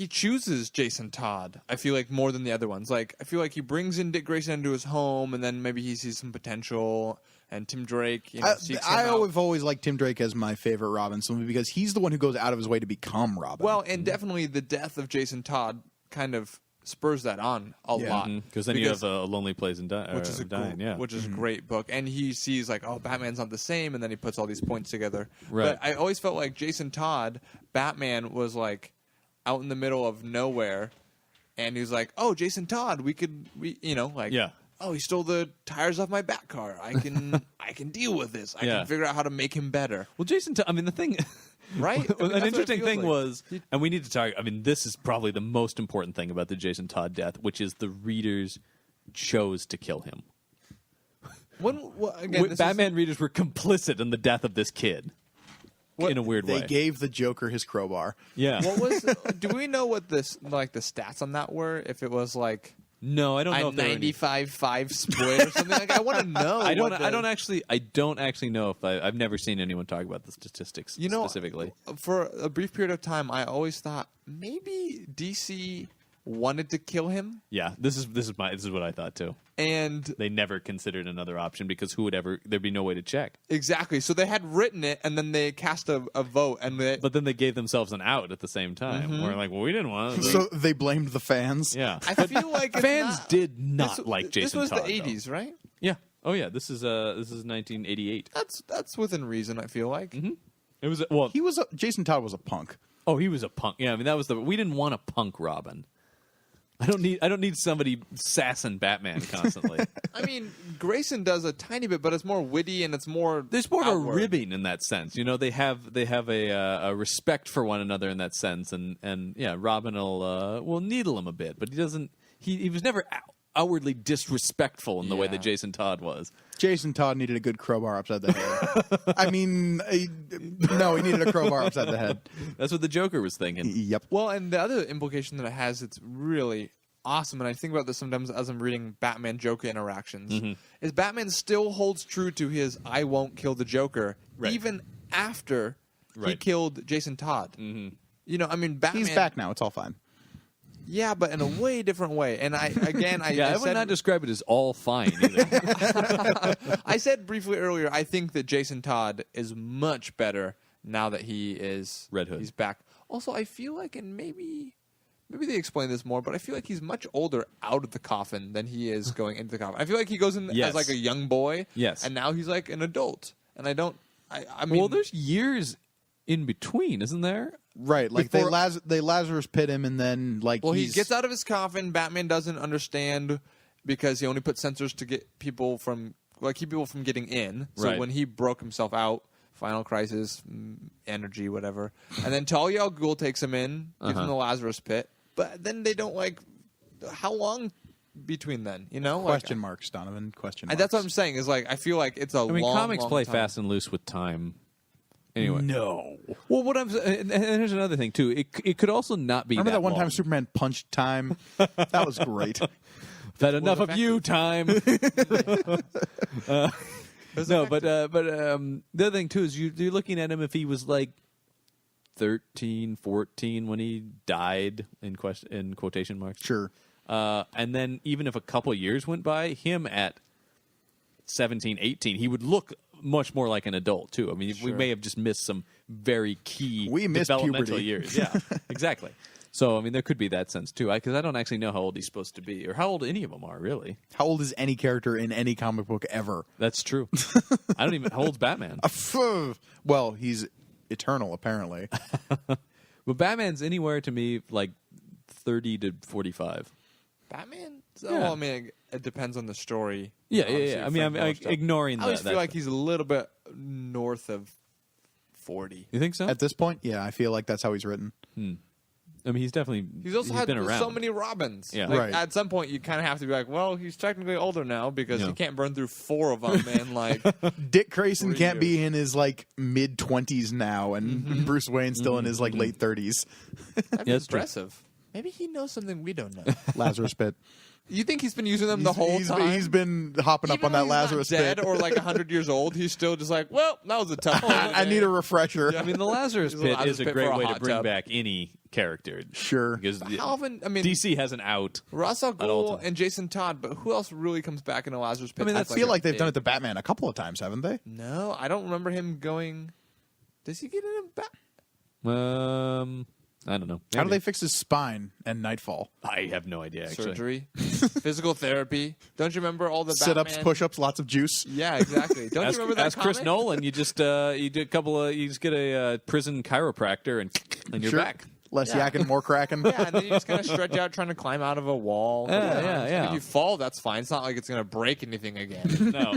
chooses Jason Todd, I feel like, more than the other ones. Like, I feel like he brings in Dick Grayson into his home, and then maybe he sees some potential, and Tim Drake, seeks him out. I've always liked Tim Drake as my favorite Robin simply because he's the one who goes out of his way to become Robin. Well, and definitely the death of Jason Todd kind of spurs that on a lot. Because then you have a Lonely Place and which is which is a great book, and he sees like, oh, Batman's not the same, and then he puts all these points together. Right. But I always felt like Jason Todd, Batman was like out in the middle of nowhere, and he was like, oh, Jason Todd, we oh, he stole the tires off my Bat car. I can deal with this. I can figure out how to make him better. Well, Jason Todd, I mean, the thing. Right? An interesting thing was, and we need to talk, I mean, this is probably the most important thing about the Jason Todd death, which is the readers chose to kill him. Batman readers were complicit in the death of this kid. In a weird way. They gave the Joker his crowbar. Yeah. Do we know what the stats on that were? If it was like... No, I don't know. A 95-5 split or something like. I want to know. I don't actually know if I've never seen anyone talk about the statistics specifically. For a brief period of time, I always thought maybe DC wanted to kill him. Yeah, this is what I thought too. And they never considered another option because there'd be no way to check. Exactly. So they had written it, and then they cast a vote, but then they gave themselves an out at the same time. We're like, well, we didn't want it. So they blamed the fans. Yeah, I feel like fans did not like Jason Todd. This was the 80s, right? Yeah. Oh yeah. This is 1988. That's within reason. I feel like it was. Jason Todd was a punk. Oh, he was a punk. Yeah, I mean we didn't want a punk Robin. I don't need somebody sassing Batman constantly. I mean, Grayson does a tiny bit, but it's more witty and it's more. There's more of a ribbing in that sense. You know, they have a respect for one another in that sense, and yeah, Robin will needle him a bit, but he doesn't. He was never outwardly disrespectful in the way that Jason Todd was. Jason Todd needed a good crowbar upside the head. I mean, no, he needed a crowbar upside the head. That's what the Joker was thinking. Yep. Well, and the other implication that it has, it's really awesome, and I think about this sometimes as I'm reading Batman-Joker interactions, is Batman still holds true to his I won't kill the Joker, even after he killed Jason Todd. You know, I mean, Batman... He's back now. It's all fine. Yeah, but in a way different way. And I would not describe it as all fine either. I said briefly earlier, I think that Jason Todd is much better now that he is Red Hood. He's back. Also, I feel like, and maybe they explain this more, but I feel like he's much older out of the coffin than he is going into the coffin. I feel like he goes in as like a young boy, and now he's like an adult. And I mean, well, there's years in between, isn't there? Right, like they Lazarus pit him, and then he gets out of his coffin. Batman doesn't understand because he only put sensors to get people from keep people from getting in. So when he broke himself out, Final Crisis, energy, whatever, and then Talia al Ghul takes him in, gives him the Lazarus pit. But then they don't how long between then? You know, question marks, Donovan. Question marks. That's what I'm saying. Is I feel like it's a. I mean, comics play time. Fast and loose with time. Anyway, no. Well, what I'm and here's another thing too. It could also not be. Remember that one long. time Superman punched time? That was great. That enough of you, time. No, but the other thing too is you're looking at him if he was like 13, 14 when he died in quotation marks. Sure. And then even if a couple years went by, him at 17, 18, he would look much more like an adult too. I mean, we may have just missed some very key developmental puberty. years. Yeah, exactly. So, I mean, there could be that sense too. Because I don't actually know how old he's supposed to be, or how old any of them are, really. How old is any character in any comic book ever? That's true. I don't even. How old's Batman? Well, he's eternal, apparently. But Batman's anywhere to me like 30 to 45. Batman? Well, I mean, it depends on the story. Yeah. I mean, I'm ignoring that. I always feel like he's a little bit north of 40. You think so? At this point, yeah, I feel like that's how he's written. I mean, he's also had been around. so many Robins. Yeah. Right. At some point, you kind of have to be like, well, he's technically older now because he can't burn through 4 of them in Dick Grayson can't be in his mid-20s now, and Bruce Wayne's still in his late 30s. That'd be impressive. Maybe he knows something we don't know. Lazarus pit. You think he's been using them the whole time? He's been hopping up on that Lazarus pit. Dead or 100 years old, he's still just like, well, that was a tough one. I need a refresher. I mean, the Lazarus pit is a great way to bring back any character. Sure. Because how often? I mean, DC has an out. Ra's al Ghul and Jason Todd, but who else really comes back in a Lazarus pit? I mean, I feel like they've done it to Batman a couple of times, haven't they? No, I don't remember him going. Does he get in a bat? I don't know. How do Maybe. they fix his spine and Nightfall? I have no idea. Actually, Surgery, physical therapy. Don't you remember all the Sit-ups, Batman? push-ups, lots of juice. Yeah, exactly. Don't you remember that as Chris comic? Nolan, you just you do a couple of you just get a prison chiropractor and you're Sure. back. Less Yeah. yakking, more cracking. Yeah, and then you just kind of stretch out trying to climb out of a wall. Yeah. If you fall, that's fine. It's not like it's going to break anything again. No,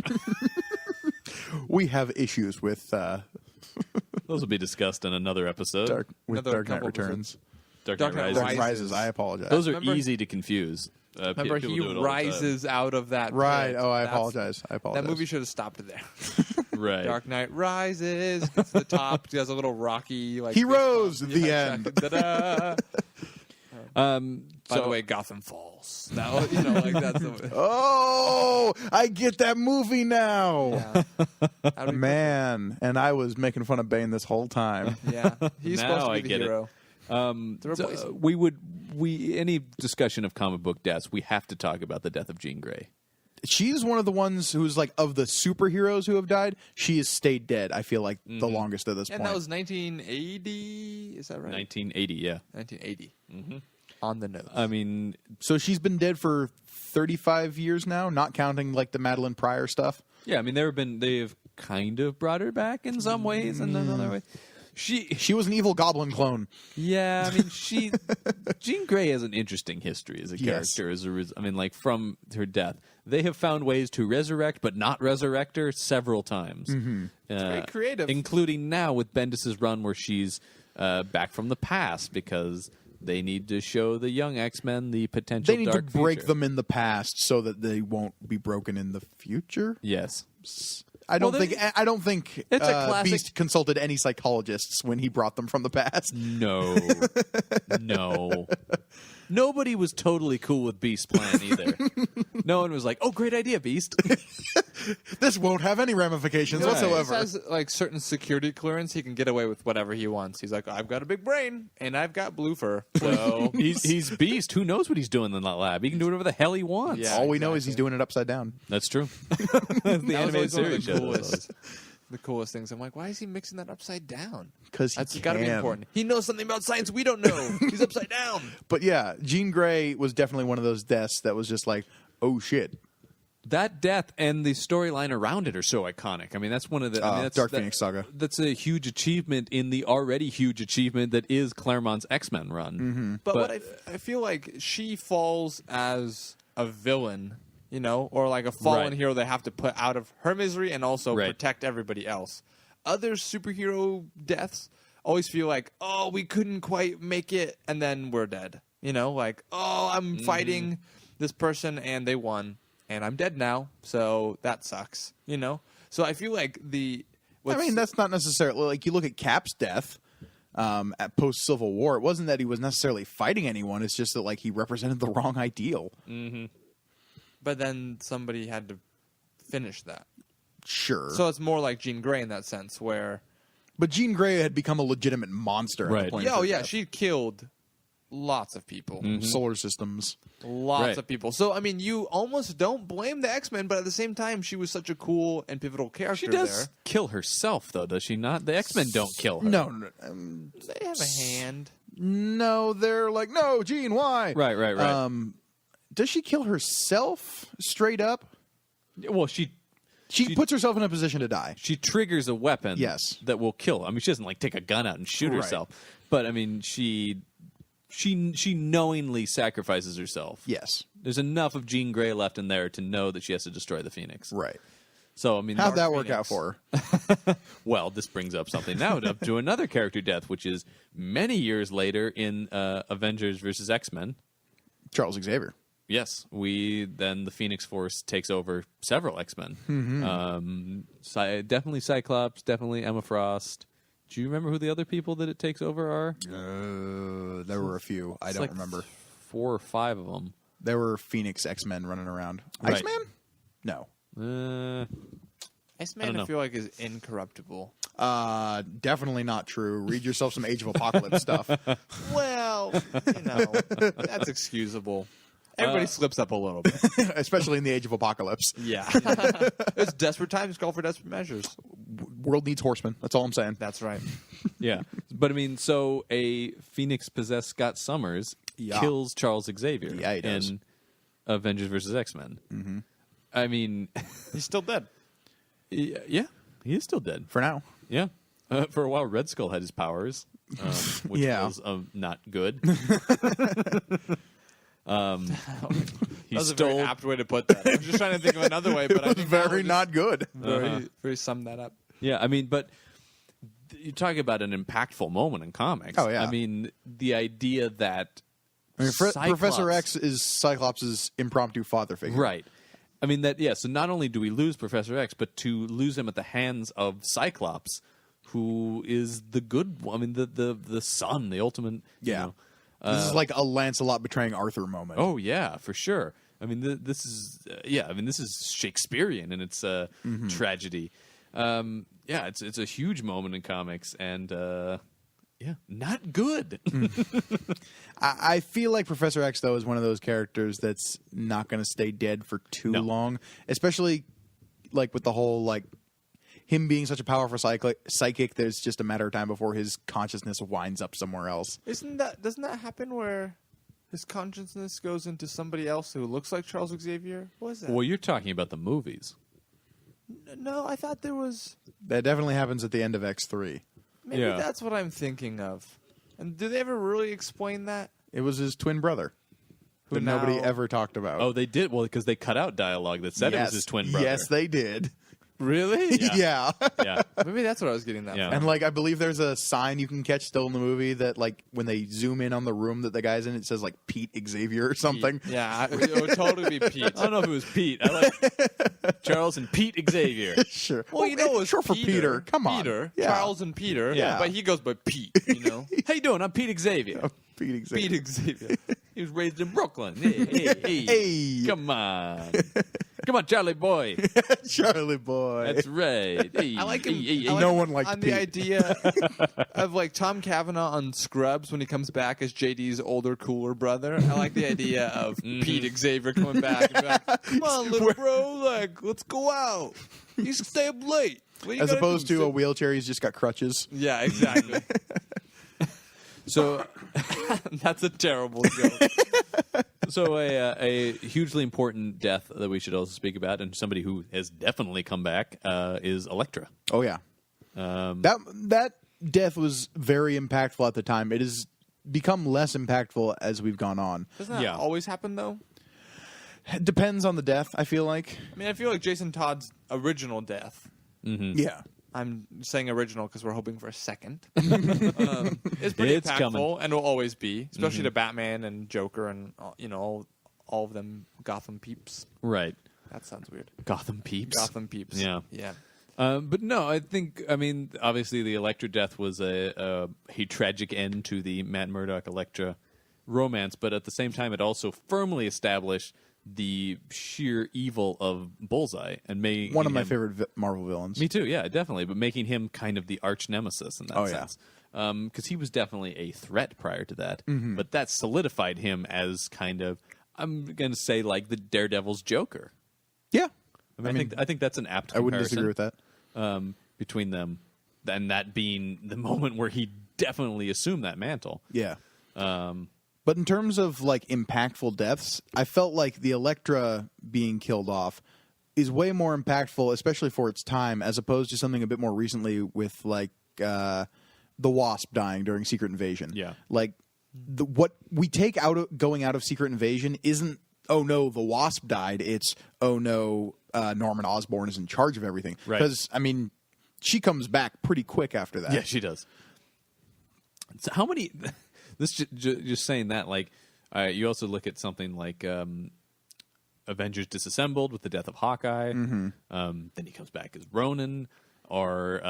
We have issues with those will be discussed in another episode. Dark Another Knight couple Returns. Dark Dark Knight Knight Rises. Rises. I apologize. Those are Remember- easy to confuse. Remember, People he do it all the time. rises out of that Right. pit. Oh, I That's- apologize. That movie should have stopped there. Right. Dark Knight Rises, gets to the top, does a little rocky like He fist rose bump. at the Yeah, end. exactly. Ta-da. By So- the way, Gotham Falls. That was, like that's the Oh, I get that movie now. yeah. How do we- Man, and I was making fun of Bane this whole time. Yeah, he's Now supposed to I be the get it. hero. To So, replace him. any discussion of comic book deaths, we have to talk about the death of Jean Grey. She's one of the ones who's like of the superheroes who have died. She has stayed dead. I feel like the longest at this And point. that was 1980. Is that right? 1980, yeah. 1980. Mm-hmm. On the nose. I mean, So she's been dead for 35 years now, not counting like the Madeline Pryor stuff. yeah, I mean, they've kind of brought her back in some ways, and then other ways. She was an evil goblin clone. Yeah, I mean, Jean Grey has an interesting history as a Yes. character. I mean, like from her death, they have found ways to resurrect, but not resurrect her several times. very creative. including now with Bendis's run, where she's back from the past because they need to show the young X-Men the potential. They need to dark break future. them in the past so that they won't be broken in the future. Yes. I don't Well, think. I don't think It's a classic- Beast consulted any psychologists when he brought them from the past. No. No. Nobody was totally cool with Beast's plan either. No one was like, "Oh, great idea, Beast." This won't have any ramifications Right. whatsoever. He has like certain security clearance. He can get away with whatever he wants. He's like, I've got a big brain and I've got blue fur. So he's Beast. Who knows what he's doing in that lab? He can do whatever the hell he wants. Yeah. All we know is he's exactly. doing it upside down. That's true. the that was animated always one of series the show. coolest. The coolest things. I'm like, why is he mixing that upside down? Because he That's got to be can. important. He knows something about science we don't know. He's upside down. But yeah, Jean Grey was definitely one of those deaths that was just like, oh shit. That death and the storyline around it are so iconic. I mean, that's one of the that's, Dark Phoenix Saga. That's a huge achievement in the already huge achievement that is Claremont's X-Men run. But what I feel like she falls as a villain, or like a fallen Right. hero they have to put out of her misery and also Right. protect everybody else. Other superhero deaths always feel like, oh, we couldn't quite make it, and then we're dead. Like, oh, I'm fighting this person and they won, and I'm dead now, so that sucks. So I feel like That's not necessarily like you look at Cap's death at post Civil War. It wasn't that he was necessarily fighting anyone. It's just that like he represented the wrong ideal. But then somebody had to finish that. Sure. So it's more like Jean Grey in that sense, where but Jean Grey had become a legitimate monster. At Right. the point yeah, of oh her yeah, death. she killed lots of people, Solar systems. lots Right. of people. So I mean, you almost don't blame the X-Men, but at the same time, she was such a cool and pivotal character. She does there. kill herself, though, does she not? The X-Men don't kill her. No, They have a hand. no, they're like, no, Jean, why? Right. Does she kill herself straight up? Well, she Puts herself in a position to die. triggers a weapon Yes. that will kill. I mean, she doesn't like take a gun out and shoot Right. herself, but I mean, she knowingly sacrifices herself. Yes. There's enough of Jean Grey left in there to know that she has to destroy the Phoenix. Right. So I mean, How'd that Dark work out Phoenix- for her? Well, this brings up something now to another character death, which is many years later in Avengers versus X-Men. Charles Xavier. Yes, the Phoenix Force takes over several X-Men. Definitely Cyclops, definitely Emma Frost. Do you remember who the other people that it takes over are? There were a few. I It's don't like remember. 4 or 5 of them. There were Phoenix X-Men running around. Right. X-Men? No. X-Men, don't I know. feel like, is incorruptible. Definitely not true. Read yourself some Age of Apocalypse stuff. Well, that's excusable. Everybody slips up a little bit. Especially in the Age of Apocalypse. Yeah. It's desperate times call for desperate measures. World needs horsemen. That's all I'm saying. That's right. Yeah, but I mean, so a Phoenix-possessed Scott Summers kills Charles Xavier Yeah, he does. in Avengers vs. X-Men. Mm-hmm. I mean, He's still dead. yeah, he is still dead. For now. Yeah. For a while, Red Skull had his powers, which Yeah. was not good. He That was a very stole. apt way to put that. I'm just trying to think of another way, but I think that Very would not good. just very, very sum that up. Yeah, I mean, but you're talking about an impactful moment in comics. Oh, yeah. I mean, the idea that I mean, Cyclops- Professor X is Cyclops' impromptu father figure. right. I mean that. Yeah. So not only do we lose Professor X, but to lose him at the hands of Cyclops, who is the good one. I mean, the son, the ultimate. Yeah. You know, This is like a Lancelot betraying Arthur moment. oh yeah, for sure. I mean, this is yeah. I mean, this is Shakespearean in its tragedy. Yeah, it's a huge moment in comics, and yeah, not good. I feel like Professor X, though, is one of those characters that's not going to stay dead for too No. long, especially like with the whole like him being such a powerful psychic. There's just a matter of time before his consciousness winds up somewhere else. Doesn't that happen where his consciousness goes into somebody else who looks like Charles Xavier? What is that? Well, you're talking about the movies. No, I thought there was. That definitely happens at the end of X3. Maybe Yeah. that's what I'm thinking of. And do they ever really explain that? It was his twin brother Who that nobody now- ever talked about. Oh, they did? Well, because they cut out dialogue that said it was his twin brother. Yes, they did. Really? Yeah. Yeah. Maybe that's what I was getting that Yeah. from. And like I believe there's a sign you can catch still in the movie that like when they zoom in on the room that the guy's in, it says like Pete Xavier or something. Yeah, it would totally be Pete. I don't know if it was Pete. I like Charles and Pete Xavier. Sure. Well, you know, it's it's short for Peter. Come on. Peter, Yeah. Charles and Peter. Yeah. But he goes by Pete, you know? How you doing? I'm Pete Xavier. Pete Xavier. Pete Xavier. He was raised in Brooklyn. Hey. Hey. Come on. Come on, Charlie boy. Charlie boy. That's right. Hey, I like him. hey, I like No him one liked on Pete. the idea of like Tom Cavanaugh on Scrubs when he comes back as JD's older, cooler brother. I like the idea of Pete Xavier coming back and be like, "Come on, little bro, like let's go out. You stay up late." What you As gotta opposed do? to a wheelchair, he's just got crutches. Yeah, exactly. So, That's a terrible joke. so a hugely important death that we should also speak about, and somebody who has definitely come back, is Elektra. Oh yeah. That death was very impactful at the time. It has become less impactful as we've gone on. Doesn't that Yeah. always happen though? It depends on the death, I feel like. I mean, I feel like Jason Todd's original death. Yeah. I'm saying original because we're hoping for a second. It's pretty It's impactful, coming. and will always be, especially to Batman and Joker and all of them Gotham peeps. Right. That sounds weird. Gotham peeps. Gotham peeps. Yeah. yeah. But no, I mean, obviously the Elektra death was a tragic end to the Matt Murdock-Elektra romance, but at the same time it also firmly established the sheer evil of Bullseye and made One of my favorite Marvel villains. Me too, yeah, definitely. But making him kind of the arch nemesis in that Oh, yeah. sense. Because he was definitely a threat prior to that. Mm-hmm. But that solidified him as kind of, I'm going to say, like the Daredevil's Joker. Yeah. I mean, I think that's an apt I wouldn't comparison, disagree with that. between them. And that being the moment where he definitely assumed that mantle. Yeah. But in terms of like impactful deaths, I felt like the Elektra being killed off is way more impactful, especially for its time, as opposed to something a bit more recently with like the Wasp dying during Secret Invasion. Yeah. Like what we take out of going out of Secret Invasion isn't, oh no, the Wasp died. It's, oh no, Norman Osborn is in charge of everything. Right. Because I mean, she comes back pretty quick after that. Yeah, she does. So how many? This just saying that, like, you also look at something like Avengers Disassembled with the death of Hawkeye. Mm-hmm. Then he comes back as Ronin, or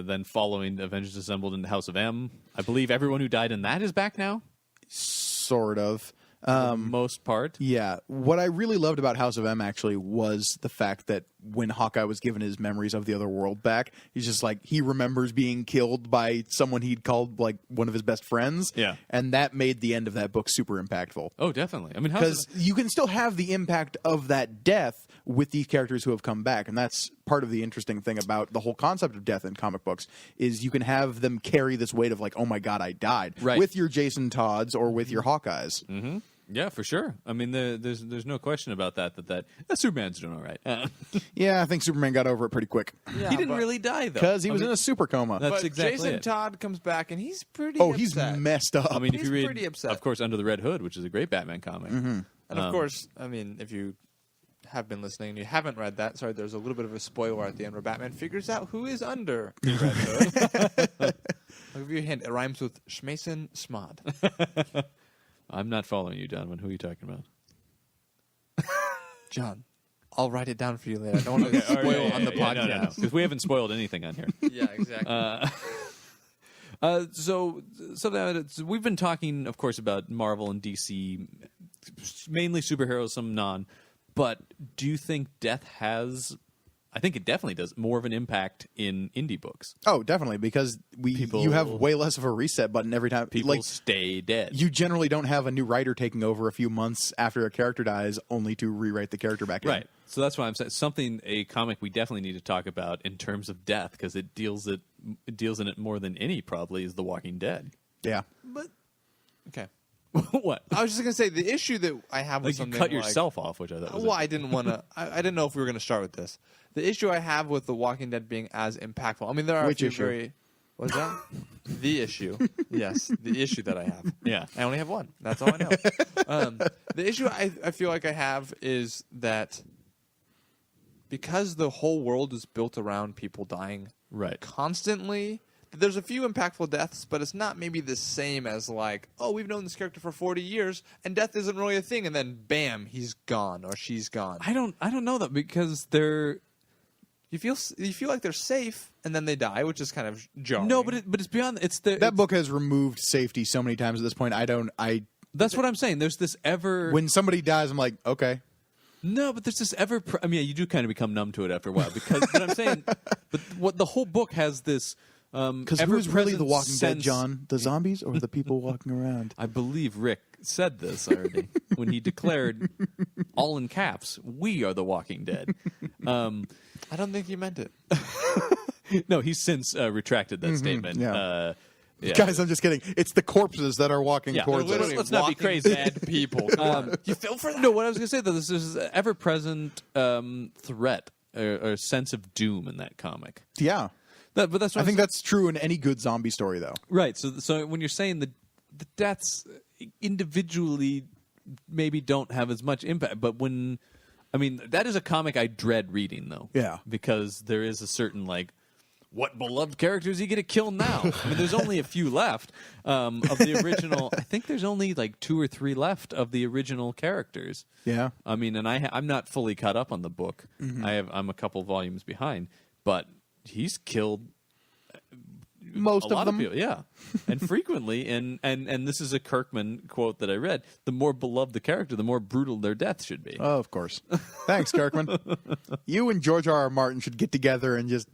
then following Avengers Assembled in House of M. I believe everyone who died in that is back now, Sort of. for the most part. Yeah. What I really loved about House of M actually was the fact that when Hawkeye was given his memories of the other world back. He's just like, he remembers being killed by someone he'd called like one of his best friends. Yeah. And that made the end of that book super impactful. Oh, definitely. I mean, Because you can still have the impact of that death with these characters who have come back. And that's part of the interesting thing about the whole concept of death in comic books is you can have them carry this weight of like, oh my God, I died. Right. With your Jason Todds or with your Hawkeyes. Mm-hmm. Yeah, for sure. I mean, there's no question about that Superman's doing all right. Yeah, I think Superman got over it pretty quick. Yeah, he didn't but- really die, though. Because he was in a super coma. That's But exactly Jason it. Todd comes back and he's pretty Oh, upset. he's messed up. I mean, if He's you read, pretty upset. of course, Under the Red Hood, which is a great Batman comic. And of course, I mean, if you have been listening and you haven't read that, sorry, there's a little bit of a spoiler at the end where Batman figures out who is under the Red Hood. I'll give you a hint. It rhymes with Schmason Schmod. I'm not following you, Donovan. Who are you talking about? John, I'll write it down for you later. I don't want to spoil on the podcast. Because we haven't spoiled anything on here. Yeah, exactly. So we've been talking, of course, about Marvel and DC, mainly superheroes, some non. But do you think death has? I think it definitely does more of an impact in indie books. Oh, definitely, because you have way less of a reset button every time. People Like, stay dead. you generally don't have a new writer taking over a few months after a character dies, only to rewrite the character back in. Right. So that's why I'm saying a comic we definitely need to talk about in terms of death, because it deals in it more than any probably is The Walking Dead. Yeah. But okay, What? I was just gonna say the issue that I have with Like you something cut like, yourself off, which I thought was Well, I didn't want to. I didn't know if we were going to start with this. The issue I have with The Walking Dead being as impactful. I mean, there are Which a few issue? very. What's that? The issue. Yes, the issue that I have. Yeah. I only have one. That's all I know. The issue I feel like I have is that because the whole world is built around people dying Right. constantly. There's a few impactful deaths, but it's not maybe the same as like, oh, we've known this character for 40 years, and death isn't really a thing, and then bam, he's gone or she's gone. I don't know that, because they're You feel like they're safe, and then they die, which is kind of jarring. no, but it's beyond. It's the That book has removed safety so many times at this point. That's what I'm saying. There's this ever When somebody dies, I'm like, okay. No, but there's this ever. I mean, you do kind of become numb to it after a while, because. But I'm saying, but what the whole book has this. Because who's really the Walking Dead, sense- John? The zombies or the people walking around? I believe Rick said this already when he declared, all in caps, "We are the Walking Dead." I don't think he meant it. No, he's since retracted that statement. yeah. Yeah. Guys, I'm just kidding. It's the corpses that are walking Yeah, towards they're us. literally- Let's not be walking crazy. Dead people. Come on. You feel for that? No, what I was going to say though, this is an ever-present threat or sense of doom in that comic. Yeah. But that's what I think that's true in any good zombie story, though. right. So when you're saying the deaths individually maybe don't have as much impact, but when that is a comic I dread reading though. Yeah. Because there is a certain like, what beloved characters are you going to kill now? I mean, there's only a few left of the original. I think there's only like 2 or 3 left of the original characters. Yeah. I mean, and I'm not fully caught up on the book. I'm a couple volumes behind, but he's killed Most a of lot them. people, yeah, and frequently. And this is a Kirkman quote that I read: "The more beloved the character, the more brutal their death should be." Oh, of course. Thanks, Kirkman. You and George R.R. Martin should get together and just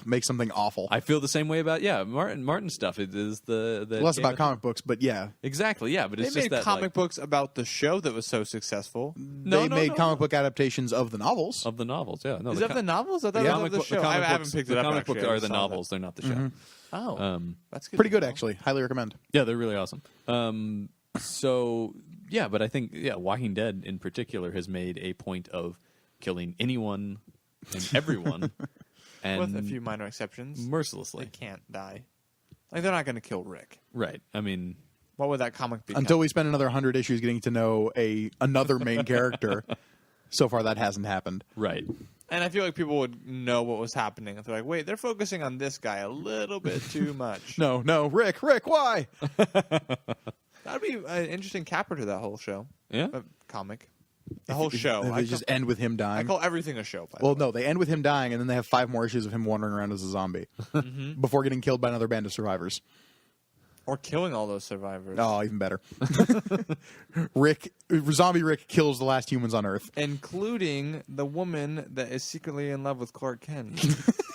make something awful. I feel the same way about Martin stuff. It is the Less about comic books, but yeah. exactly, yeah. But They it's made just that comic like, books about the show that was so successful. They made comic book adaptations of the novels. of the novels. Yeah, no, Is the that the novels? I thought Yeah. that was comic the book- show. the comic I haven't books- picked the it up. comic actually. books I are just the saw that. novels. They're not the show. Oh, that's good. Pretty to good, know. actually. Highly recommend. Yeah, they're really awesome. So yeah, but I think Walking Dead in particular has made a point of killing anyone and everyone, and With a few minor exceptions. They mercilessly. can't die. Like they're not going to kill Rick. Right. I mean, What would that comic be? Until we spend another 100 issues getting to know another main character. So far, that hasn't happened. right. And I feel like people would know what was happening if they're like, wait, they're focusing on this guy a little bit too much. No, Rick, why? That'd be an interesting capper to that whole show. Yeah. Comic. The whole show. They just end with him I dying. call everything a show. By the Well, way. no, they end with him dying, and then they have 5 more issues of him wandering around as a zombie before getting killed by another band of survivors. Or killing all those survivors. Oh, even better. Zombie Rick kills the last humans on Earth. Including the woman that is secretly in love with Clark Kent.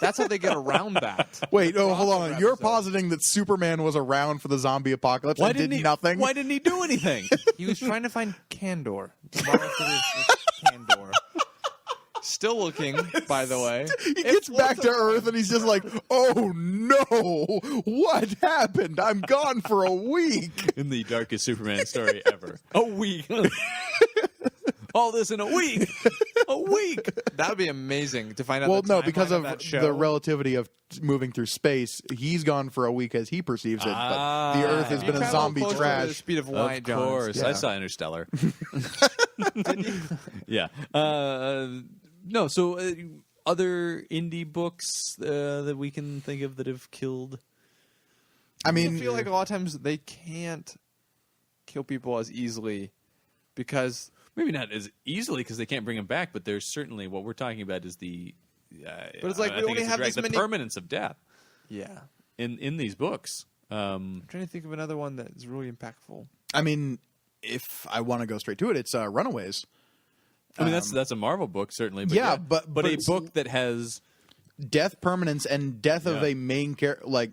That's how they get around that. Wait, hold on. Crossover You're episode. positing that Superman was around for the zombie apocalypse and did nothing? Why didn't he do anything? He was trying to find Candor. Candor. Still looking, by the way. He gets back to Earth and he's just like, oh no, what happened? I'm gone for a week. In the darkest Superman story ever. A week. All this in a week. A week. That would be amazing to find out. Well, the no, timeline because of that show. the relativity of moving through space, he's gone for a week as he perceives it. But the Earth has He been a traveled zombie closer to the trash. speed of light, Of John. course. Yeah. I saw Interstellar. Yeah. No, so other indie books that we can think of that have killed. I I mean, feel like a lot of times they can't kill people as easily because Maybe not as easily because they can't bring them back, but there's certainly what we're talking about is the. But it's like I we think only it's have the this many. permanence of death Yeah, in these books. I'm trying to think of another one that's really impactful. I mean, if I want to go straight to it, it's Runaways. I mean, that's a Marvel book certainly. But Yeah, but a it's- book that has. Death, permanence, and death of Yeah. a main character. Like,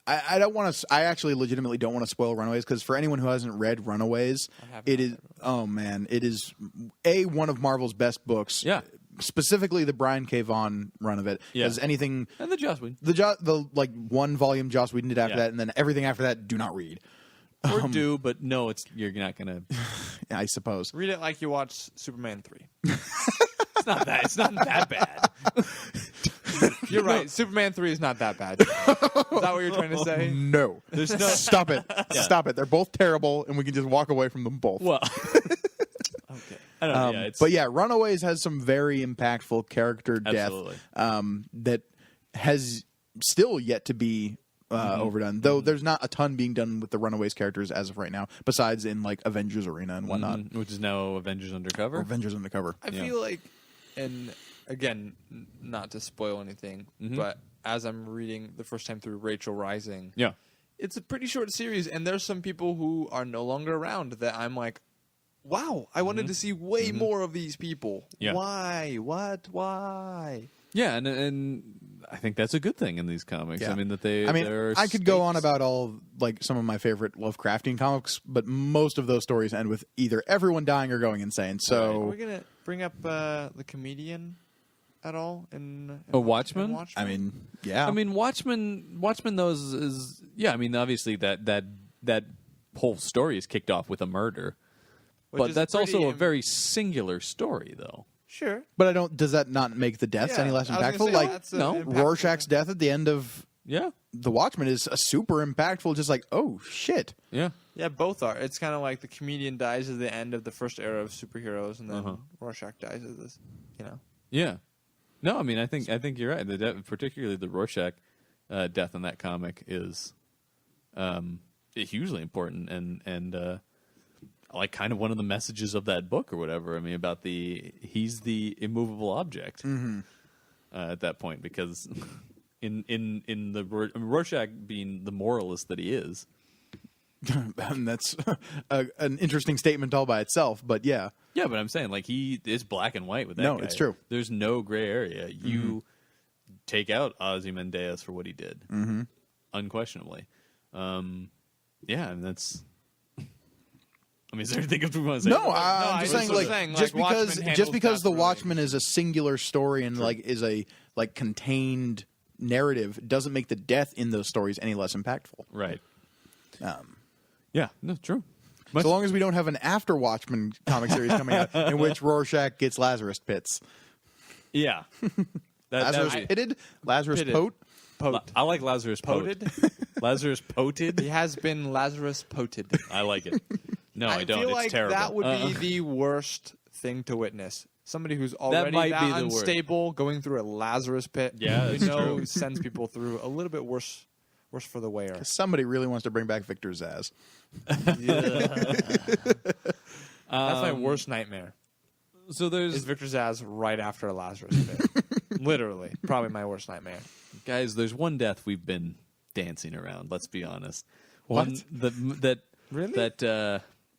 I don't want to. I actually legitimately don't want to spoil Runaways because for anyone who hasn't read Runaways, have it not is. read Oh man, it is one of Marvel's best books. Yeah. Specifically, the Brian K. Vaughan run of it. Yeah. As anything, And the Joss Whedon. the like one volume Joss Whedon did after Yeah. that, and then everything after that, do not read. Or do, but no, you're not going to. I suppose. Read it like you watch Superman 3. It's not that. It's not that bad. You're right. Superman 3 is not that bad. Is that what you're trying to say? No, There's no. stop it. Stop it. They're both terrible, and we can just walk away from them both. Well, Okay. I don't know. Yeah, it's, But yeah, Runaways has some very impactful character death Absolutely. that has still yet to be overdone. Though there's not a ton being done with the Runaways characters as of right now, besides in like Avengers Arena and whatnot. which is now Avengers Undercover. Or Avengers Undercover. I feel like, and again, not to spoil anything, Mm-hmm. but as I'm reading the first time through Rachel Rising, Yeah. it's a pretty short series, and there's some people who are no longer around that I'm like, wow, I wanted to see way more of these people. Yeah. Why? What? Why? Yeah, and I think that's a good thing in these comics. Yeah. I mean that they. I mean, there are I could go on stakes. about all like some of my favorite Lovecraftian comics, but most of those stories end with either everyone dying or going insane. Are So we gonna bring up the comedian at all in Watchmen? in Watchmen? I mean, yeah. I mean, Watchmen though is yeah. I mean, obviously that whole story is kicked off with a murder, Which but is that's pretty also a very singular story, though. sure. but I don't. Does that not make the deaths Yeah, any less I was gonna impactful? say, Like that's a no, impactful Rorschach's thing. death at the end of Yeah, The Watchmen is a super impactful. Just like, oh shit. yeah, Yeah, both are. It's kind of like the comedian dies at the end of the first era of superheroes, and then Rorschach dies at this. You know, yeah. No, I mean, I think you're right. Particularly the Rorschach death in that comic is hugely important, and like kind of one of the messages of that book or whatever. I mean, about he's the immovable object at that point, because in the Rorschach being the moralist that he is. And that's an interesting statement all by itself. But yeah, Yeah, but I'm saying like he is black and white with that. No, guy. it's true. There's no gray area. You take out Ozymandias for what he did, unquestionably. Yeah, and that's. I mean, is there anything else we want to say? no, I I'm was just saying just like saying, just like, because Watchmen just because handles the that Watchmen is a singular story and like is a like contained narrative doesn't make the death in those stories any less impactful. Right. Um, Yeah. No. True. so long as we don't have an after Watchmen comic series coming out in which Rorschach gets Lazarus pits. Yeah. That Lazarus would be- pitted, Lazarus Pitted. pote. I like Lazarus Poted? Lazarus He poted. has been Lazarus poted. I like it. No, I don't. feel It's like terrible. that would be the worst thing to witness. Somebody who's already might that be the worst. unstable going through a Lazarus pit. Yeah, you that's know, true. sends people through a little bit worse for the wearer. Somebody really wants to bring back Victor Zsasz. That's my worst nightmare. So Is there's Victor Zsasz right after a Lazarus pit? Literally, probably my worst nightmare. guys. There's one death we've been dancing around. Let's be honest. one What? that Really?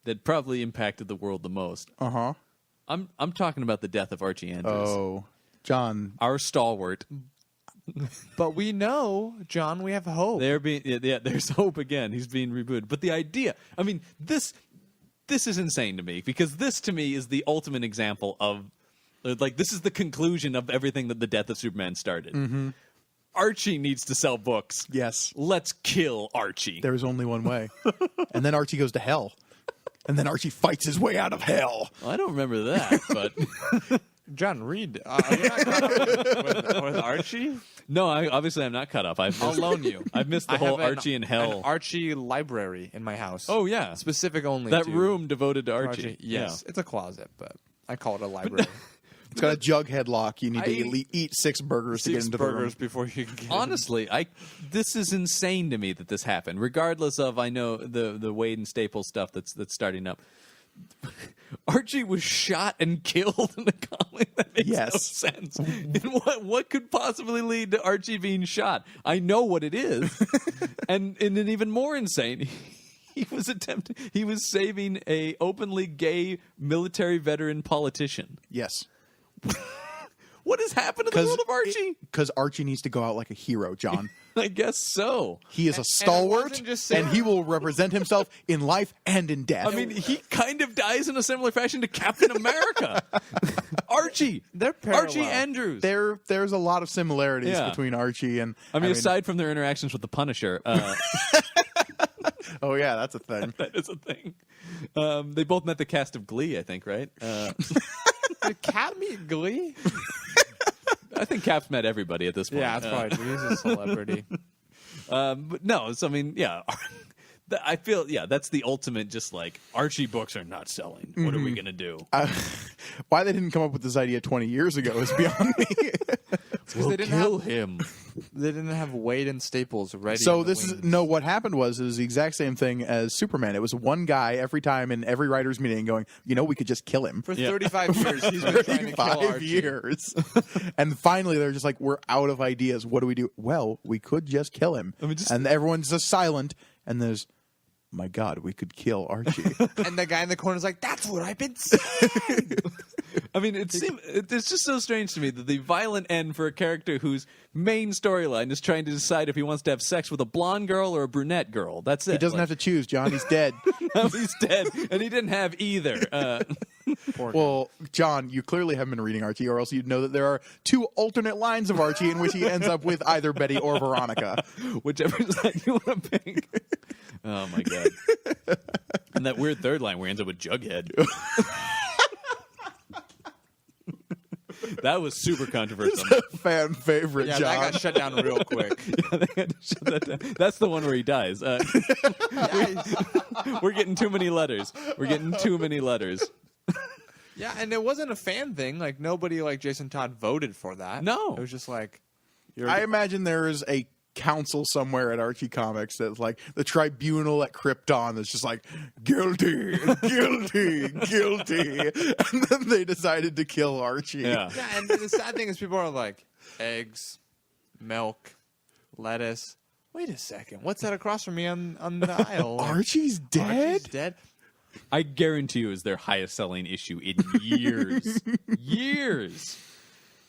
that probably impacted the world the most. Uh-huh. I'm talking about the death of Archie Andrews, Oh, John. our stalwart. But we know, John, we have hope. There's hope again. He's being rebooted. But the idea, I mean, this is insane to me, because this to me is the ultimate example of, like, this is the conclusion of everything that the death of Superman started. Mm-hmm. Archie needs to sell books. Yes. Let's kill Archie. There's only one way. And then Archie goes to hell. And then Archie fights his way out of hell. Well, I don't remember that, but John, read. Are you not caught up with Archie? no, obviously I'm not cut off. I'll loan you. I've missed the I whole have Archie in hell. An Archie library in my house. Oh yeah, Specific only that to room devoted to Archie. Yes. It's a closet, but I call it a library. It's got a jug headlock. You need to I- eat 6 burgers to get 6 into the room. burgers before you can get in. Honestly, this is insane to me that this happened. Regardless of, I know the Wade and Staples stuff that's starting up. Archie was shot and killed in the comic. That makes no sense. And what could possibly lead to Archie being shot? I know what it is, and then even more insane. He was saving a openly gay military veteran politician. Yes. What has happened to the world of Archie? Because Archie needs to go out like a hero, John. I guess so. He is a And it stalwart, wasn't just and saying- he will represent himself in life and in death. I mean, he kind of dies in a similar fashion to Captain America. Archie. They're parallel. Archie Andrews. there's a lot of similarities Yeah. between Archie and... I mean, aside from their interactions with the Punisher, Oh, yeah, that's a thing. that is a thing. They both met the cast of Glee, I think, right? Did Cap meet Glee? I think Cap's met everybody at this point. Yeah, that's probably true. He's a celebrity. But no, so I mean, yeah. I feel, that's the ultimate, just like, Archie books are not selling. What are we going to do? Why they didn't come up with this idea 20 years ago is beyond me. We'll they didn't kill have- him. They didn't have Wade and Staples ready. So in the this is wings. no. What happened was it was the exact same thing as Superman. It was one guy every time in every writer's meeting going, we could just kill him For Yeah. 35 years, he's been trying to kill 35 Archie. years, and finally they're just like, we're out of ideas. What do we do? Well, we could just kill him. I mean, just- and everyone's just silent. And there's, my God, we could kill Archie. And the guy in the corner is like, "That's what I've been saying." I mean, it's just so strange to me that the violent end for a character whose main storyline is trying to decide if he wants to have sex with a blonde girl or a brunette girl. That's it. He doesn't have to choose, John. He's dead. Now he's dead, and he didn't have either. Well, John, you clearly haven't been reading Archie, or else you'd know that there are 2 alternate lines of Archie in which he ends up with either Betty or Veronica. Whichever side you want to pick. Oh my god! And that weird third line where he ends up with Jughead. That was super controversial. Fan favorite, Yeah, John. that got shut down real quick. They had to shut that down. That's the one where he dies. We're getting too many letters. Yeah, and it wasn't a fan thing. Like nobody, like Jason Todd, voted for that. No. It was just like, I imagine there is a council somewhere at Archie Comics that's like the tribunal at Krypton that's just like, guilty, guilty, guilty. And then they decided to kill Archie. Yeah. Yeah, and the sad thing is people are like, eggs, milk, lettuce. Wait a second. What's that across from me on the aisle? Like, Archie's dead? Archie's dead? I guarantee you is their highest selling issue in years. Years.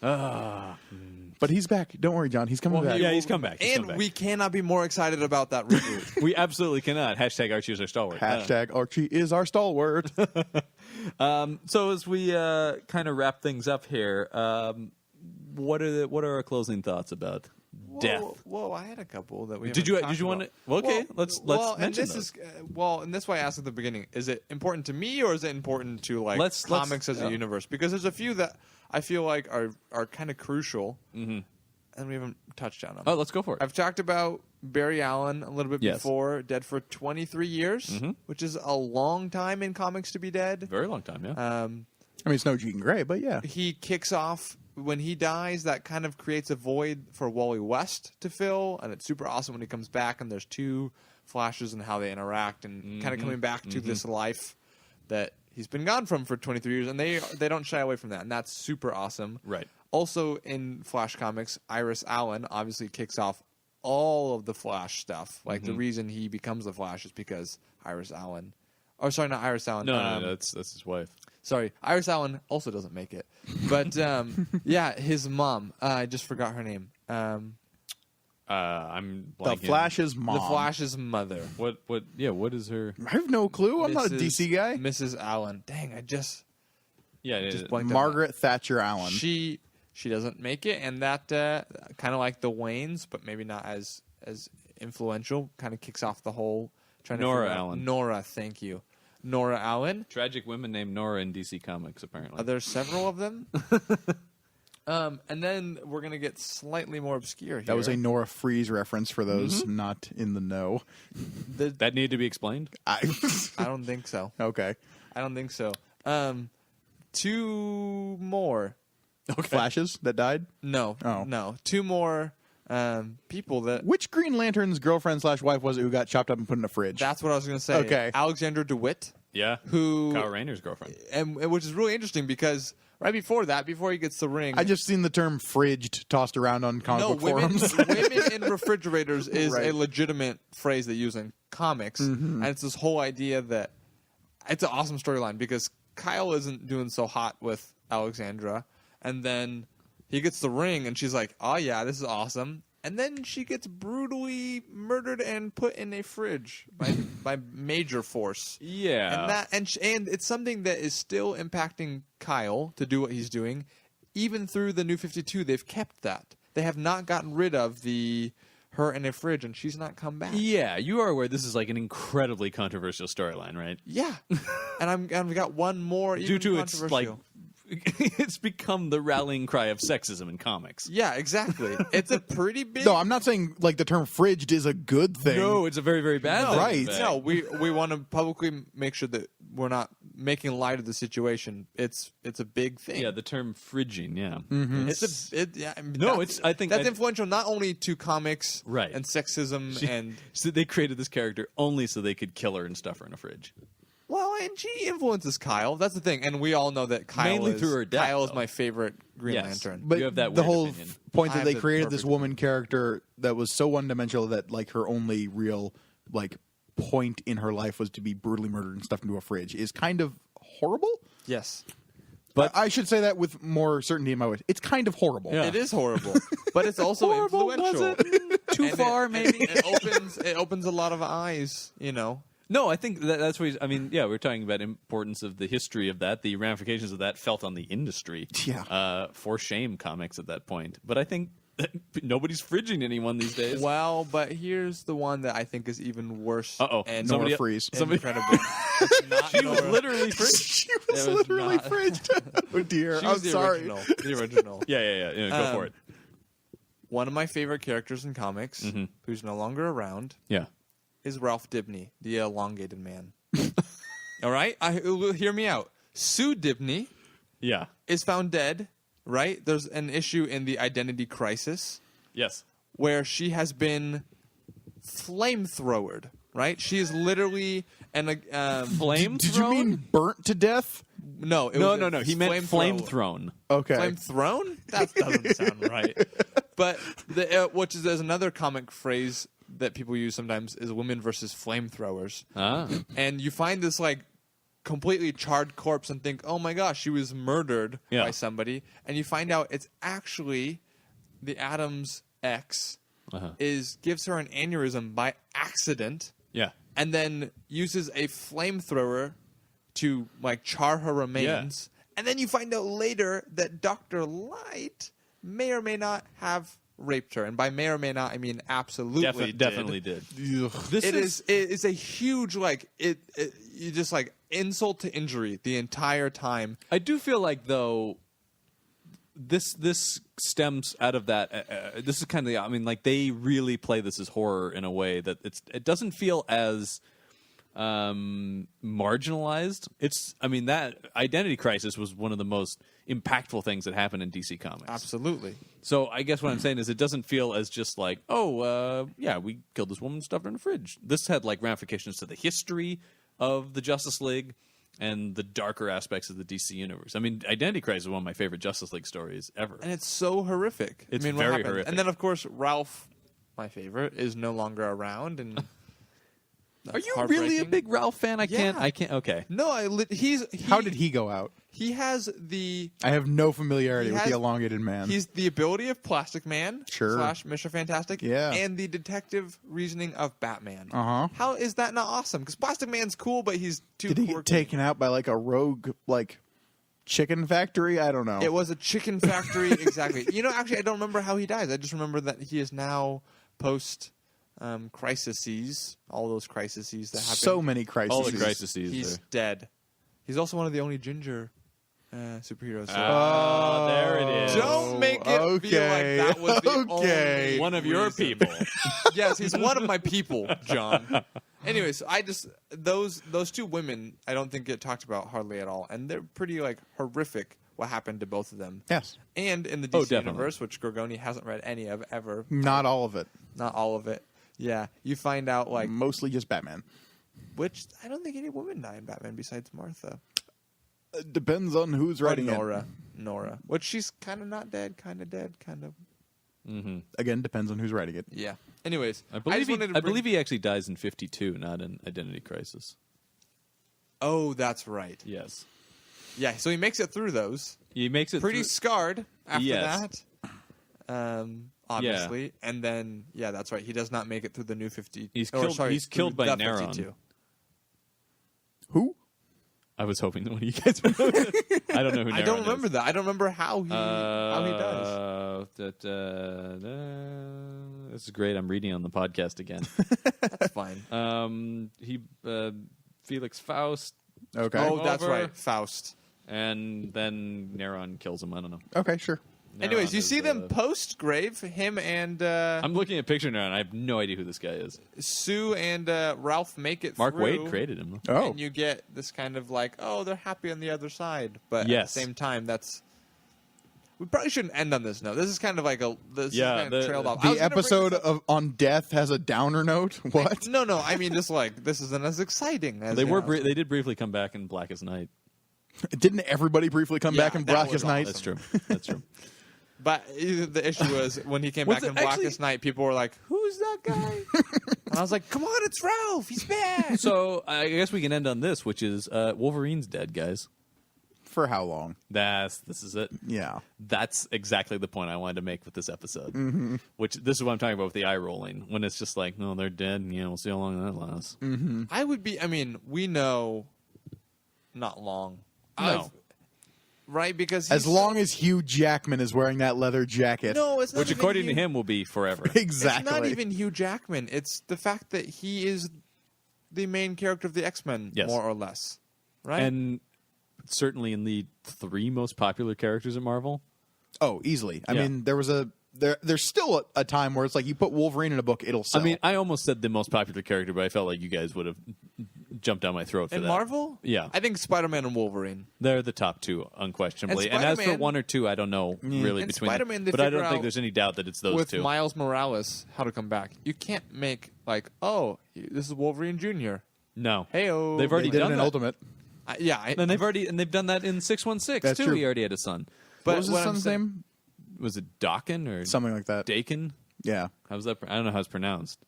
But he's back. Don't worry, John. He's coming back. Yeah, he's come back. He's And come back. we cannot be more excited about that reboot. We absolutely cannot. Hashtag Archie is our stalwart. Hashtag Archie is our stalwart. So as we kind of wrap things up here, what are our closing thoughts about death? Whoa, I had a couple that we Did you haven't talked want to? about. Well, okay, let's and mention this those. is and that's why I asked at the beginning: is it important to me or is it important to like Let's- comics as a universe? Because there's a few that I feel like are kind of crucial, and we haven't touched on them. Oh, let's go for it. I've talked about Barry Allen a little bit Yes. before, dead for 23 years, which is a long time in comics to be dead. Very long time, yeah. I mean, it's no Jean Grey, but yeah. He kicks off when he dies. That kind of creates a void for Wally West to fill, and it's super awesome when he comes back. And there's 2 flashes and how they interact, and kind of coming back to this life that he's been gone from for 23 years, and they don't shy away from that, and that's super awesome. Right. Also in Flash Comics, Iris Allen obviously kicks off all of the Flash stuff. Like the reason he becomes the Flash is because Iris Allen. Oh, sorry, not Iris Allen. No, that's his wife. Sorry, Iris Allen also doesn't make it. But yeah, his mom. I just forgot her name. I'm The blanking. Flash's mom. The Flash's mother. What? Yeah. What is her? I have no clue. I'm not a DC guy. Mrs. Allen. Dang, I just Yeah. blanked on Margaret Thatcher that. Allen. She doesn't make it, and that kind of like the Waynes, but maybe not as influential. Kind of kicks off the whole. Nora Allen. Nora, thank you. Nora Allen. Tragic women named Nora in DC Comics, apparently. There's several of them. And then we're going to get slightly more obscure here. That was a Nora Freeze reference for those not in the know. That needed to be explained? I don't think so. Okay. I don't think so. Two more. Flashes that died? No. Oh. No. Two more people that... Which Green Lantern's girlfriend/wife was it who got chopped up and put in a fridge? That's what I was going to say. Okay. Alexandra DeWitt. Yeah. Who... Kyle Rayner's girlfriend. And which is really interesting because right before that, before he gets the ring... I just seen the term "fridged" tossed around on comic book forums. women in refrigerators is Right. a legitimate phrase they use in comics. And it's this whole idea that it's an awesome storyline because Kyle isn't doing so hot with Alexandra. And then he gets the ring and she's like, oh yeah, this is awesome. And then she gets brutally murdered and put in a fridge by major force. Yeah. And it's something that is still impacting Kyle to do what he's doing. Even through the New 52, they've kept that. They have not gotten rid of her in a fridge, and she's not come back. Yeah, you are aware this is like an incredibly controversial storyline, right? Yeah. And I've got one more Due even to its controversial. it's become the rallying cry of sexism in comics. Yeah, exactly. It's a pretty big... No, I'm not saying like the term "fridged" is a good thing. No, it's a very, very bad thing. Right. in fact. No, we want to publicly make sure that we're not making light of the situation. It's a big thing. Yeah, the term fridging, yeah. I think that's influential not only to comics Right. and sexism and So they created this character only so they could kill her and stuff her in a fridge. well, and she influences Kyle. That's the thing, and we all know that Kyle Mainly is through her death, Kyle is though. my favorite Green Yes. Lantern. But You have that the weird whole opinion. point I that have they the created this perfect woman character that was so one-dimensional that like her only real like point in her life was to be brutally murdered and stuffed into a fridge is kind of horrible. Yes, But I should say that with more certainty in my voice. It's kind of horrible. Yeah. it is horrible, but it's also Horrible, influential. was it? Too And far, maybe? It opens a lot of eyes. No, I think that's what we're talking about importance of the history of that, the ramifications of that felt on the industry. Yeah. For shame comics at that point. But I think nobody's fridging anyone these days. Well, but here's the one that I think is even worse. Uh-oh. And Nora Somebody- Freeze. incredible. It's not She was Nora. literally fridged. She It was was literally not- fridged. Oh dear. She I'm was the sorry. original. The original. Yeah, go for it. One of my favorite characters in comics, who's no longer around, Yeah. is Ralph Dibny, the elongated man. All right? Hear me out. Sue Dibny Yeah. is found dead, right? There's an issue in the Identity Crisis Yes. where she has been flamethrowered, right? She is literally Flame Did you mean burnt to death? no, it No, was no. He meant flame thrown. Okay. Flame thrown? That doesn't sound right. But there's another comic phrase that people use sometimes is women versus flamethrowers. Ah. And you find this like completely charred corpse and think, oh my gosh, she was murdered Yeah. by somebody. And you find out it's actually the Atom's ex gives her an aneurysm by accident Yeah. and then uses a flamethrower to like char her remains. And then you find out later that Dr. Light may or may not have raped her. And by may or may not, I mean absolutely Definitely did. This It is a huge you just like insult to injury the entire time. I do feel like though this stems out of that. This is kind of like they really play this as horror in a way that it doesn't feel as marginalized. That Identity Crisis was one of the most impactful things that happened in DC Comics. Absolutely. So I guess what I'm saying is it doesn't feel as just like, we killed this woman, stuffed her in a fridge. This had like ramifications to the history of the Justice League and the darker aspects of the DC universe. I mean, Identity Crisis is one of my favorite Justice League stories ever. And it's so horrific. It's what very happened? horrific. And then of course Ralph my favorite, is no longer around, and Are that's you really a heartbreaking. big Ralph fan? I can't. Okay. No, How did he go out? He has the I have no familiarity He with has- the elongated man. he's the ability of Plastic Man Sure. / Mr. Fantastic, Yeah. and the detective reasoning of Batman. Uh-huh. How is that not awesome? Because Plastic Man's cool, but he's too. Did he get quirky. taken out by like a rogue like chicken factory? I don't know. It was a chicken factory, exactly. Actually, I don't remember how he dies. I just remember that he is now post crises, all those crises that happen. so many crises. All the crises. He's dead. He's also one of the only ginger superheroes. So Oh, there it is. don't make it feel like that was the only One of your reason. people. Yes, he's one of my people, John. Anyways, I just those two women I don't think get talked about hardly at all, and they're pretty like horrific. What happened to both of them? Yes. And in the Oh, DC definitely. universe, which Gorgoni hasn't read any of ever, Not all of it. not all of it. Yeah, you find out like Mostly just Batman. which I don't think any woman died in Batman besides Martha. Depends on who's Or writing Nora, which she's kind of not dead, kind of dead, kind of. it. Again, depends on who's writing it. Yeah. Anyways, I believe just he, wanted to I bring- believe he actually dies in 52, not in Identity Crisis. Oh, that's right. Yes. Yeah, so he makes it through those. He makes it Pretty through- scarred after Yes. that. Obviously, and then that's right. He does not make it through the new 50. He's or, killed- sorry, he's through killed by the Neron. 52. Who? I was hoping that one of you guys would know that. I don't know who Neron I don't is. remember that. I don't remember how he does. This is great. I'm reading on the podcast again. That's fine. Felix Faust, Okay. Oh, that's over. right. Faust. and then Neron kills him. I don't know. Okay, sure. Anyways, Neron you is, see them post grave. Him and I'm looking at a picture now, and I have no idea who this guy is. Sue and Ralph make it Mark through. Waid created him. Oh. And you get this kind of like, oh, they're happy on the other side. But Yes. at the same time, we probably shouldn't end on this note. This is kind of like this Yeah, is kind of the- trailed off. I was The gonna bring episode this up- on death has a downer note. What? No, I mean just like this isn't as exciting as They it were. was. They did briefly come back in Blackest Night. Didn't everybody briefly come Yeah, back in that Blackest was Night? awesome. That's true. That's true. But the issue was when he came Was back it in actually- Blackest Night, people were like, "Who's that guy?" And I was like, "Come on, it's Ralph. He's back." So I guess we can end on this, which is Wolverine's dead, guys. For how long? This is it. Yeah. That's exactly the point I wanted to make with this episode. Mm-hmm. Which this is what I'm talking about with the eye rolling. When it's just like, no, they're dead. And, we'll see how long that lasts. I would be. I mean, we know, not long. No. Right? Because As he's- long as Hugh Jackman is wearing that leather jacket. No, it's not Which, even according to Hugh- him, will be forever. Exactly. It's not even Hugh Jackman. It's the fact that he is the main character of the X-Men, Yes. more or less. Right? And certainly in the 3 most popular characters at Marvel. Oh, easily. I Yeah. mean, there's still a time where it's like you put Wolverine in a book, it'll sell. I mean, I almost said the most popular character, but I felt like you guys would have jumped down my throat for in that. Marvel? Yeah. I think Spider-Man and Wolverine. They're the top 2, unquestionably. And And as for Spider-Man- 1 or 2, I don't know really And between Spider-Man, them. they But I figure don't think out there's any doubt that it's those With 2. Miles Morales, how to come back. You can't make like, oh, this is Wolverine Jr. No. Hey-o. They've they already did it done in that. Ultimate. And they've done that in 616 That's too. true. He already had a son. But What was his what I'm son's saying- name? Was it Dakin or Something like that. Dakin? Yeah. How's that? I don't know how it's pronounced.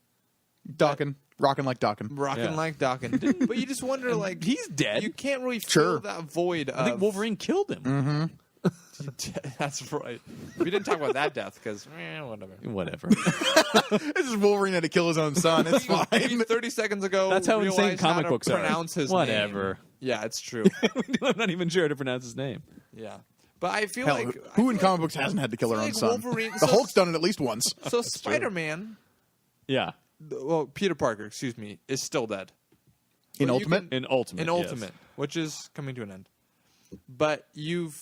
Dawkin. Rockin' like Dawkin. Rocking Yeah. like Dawkins. But you just wonder, like, He's dead. you can't really Sure. fill that void I think of... Wolverine killed him. That's right. We didn't talk about that death because, whatever. Whatever. This is Wolverine had to kill his own son. It's We fine. 30 seconds ago, That's how insane realized how comic to books are. pronounce his Whatever. name. Yeah, it's true. I'm not even sure how to pronounce his name. Yeah. But I feel Hell, like... who in comic books hasn't had to kill their I own feel son? like Wolverine- The so- Hulk's done it at least once. So Spider-Man... Yeah. Well, Peter Parker, excuse me, is still dead. In But you Ultimate? can- In Ultimate. in yes. Ultimate, which is coming to an end. But you've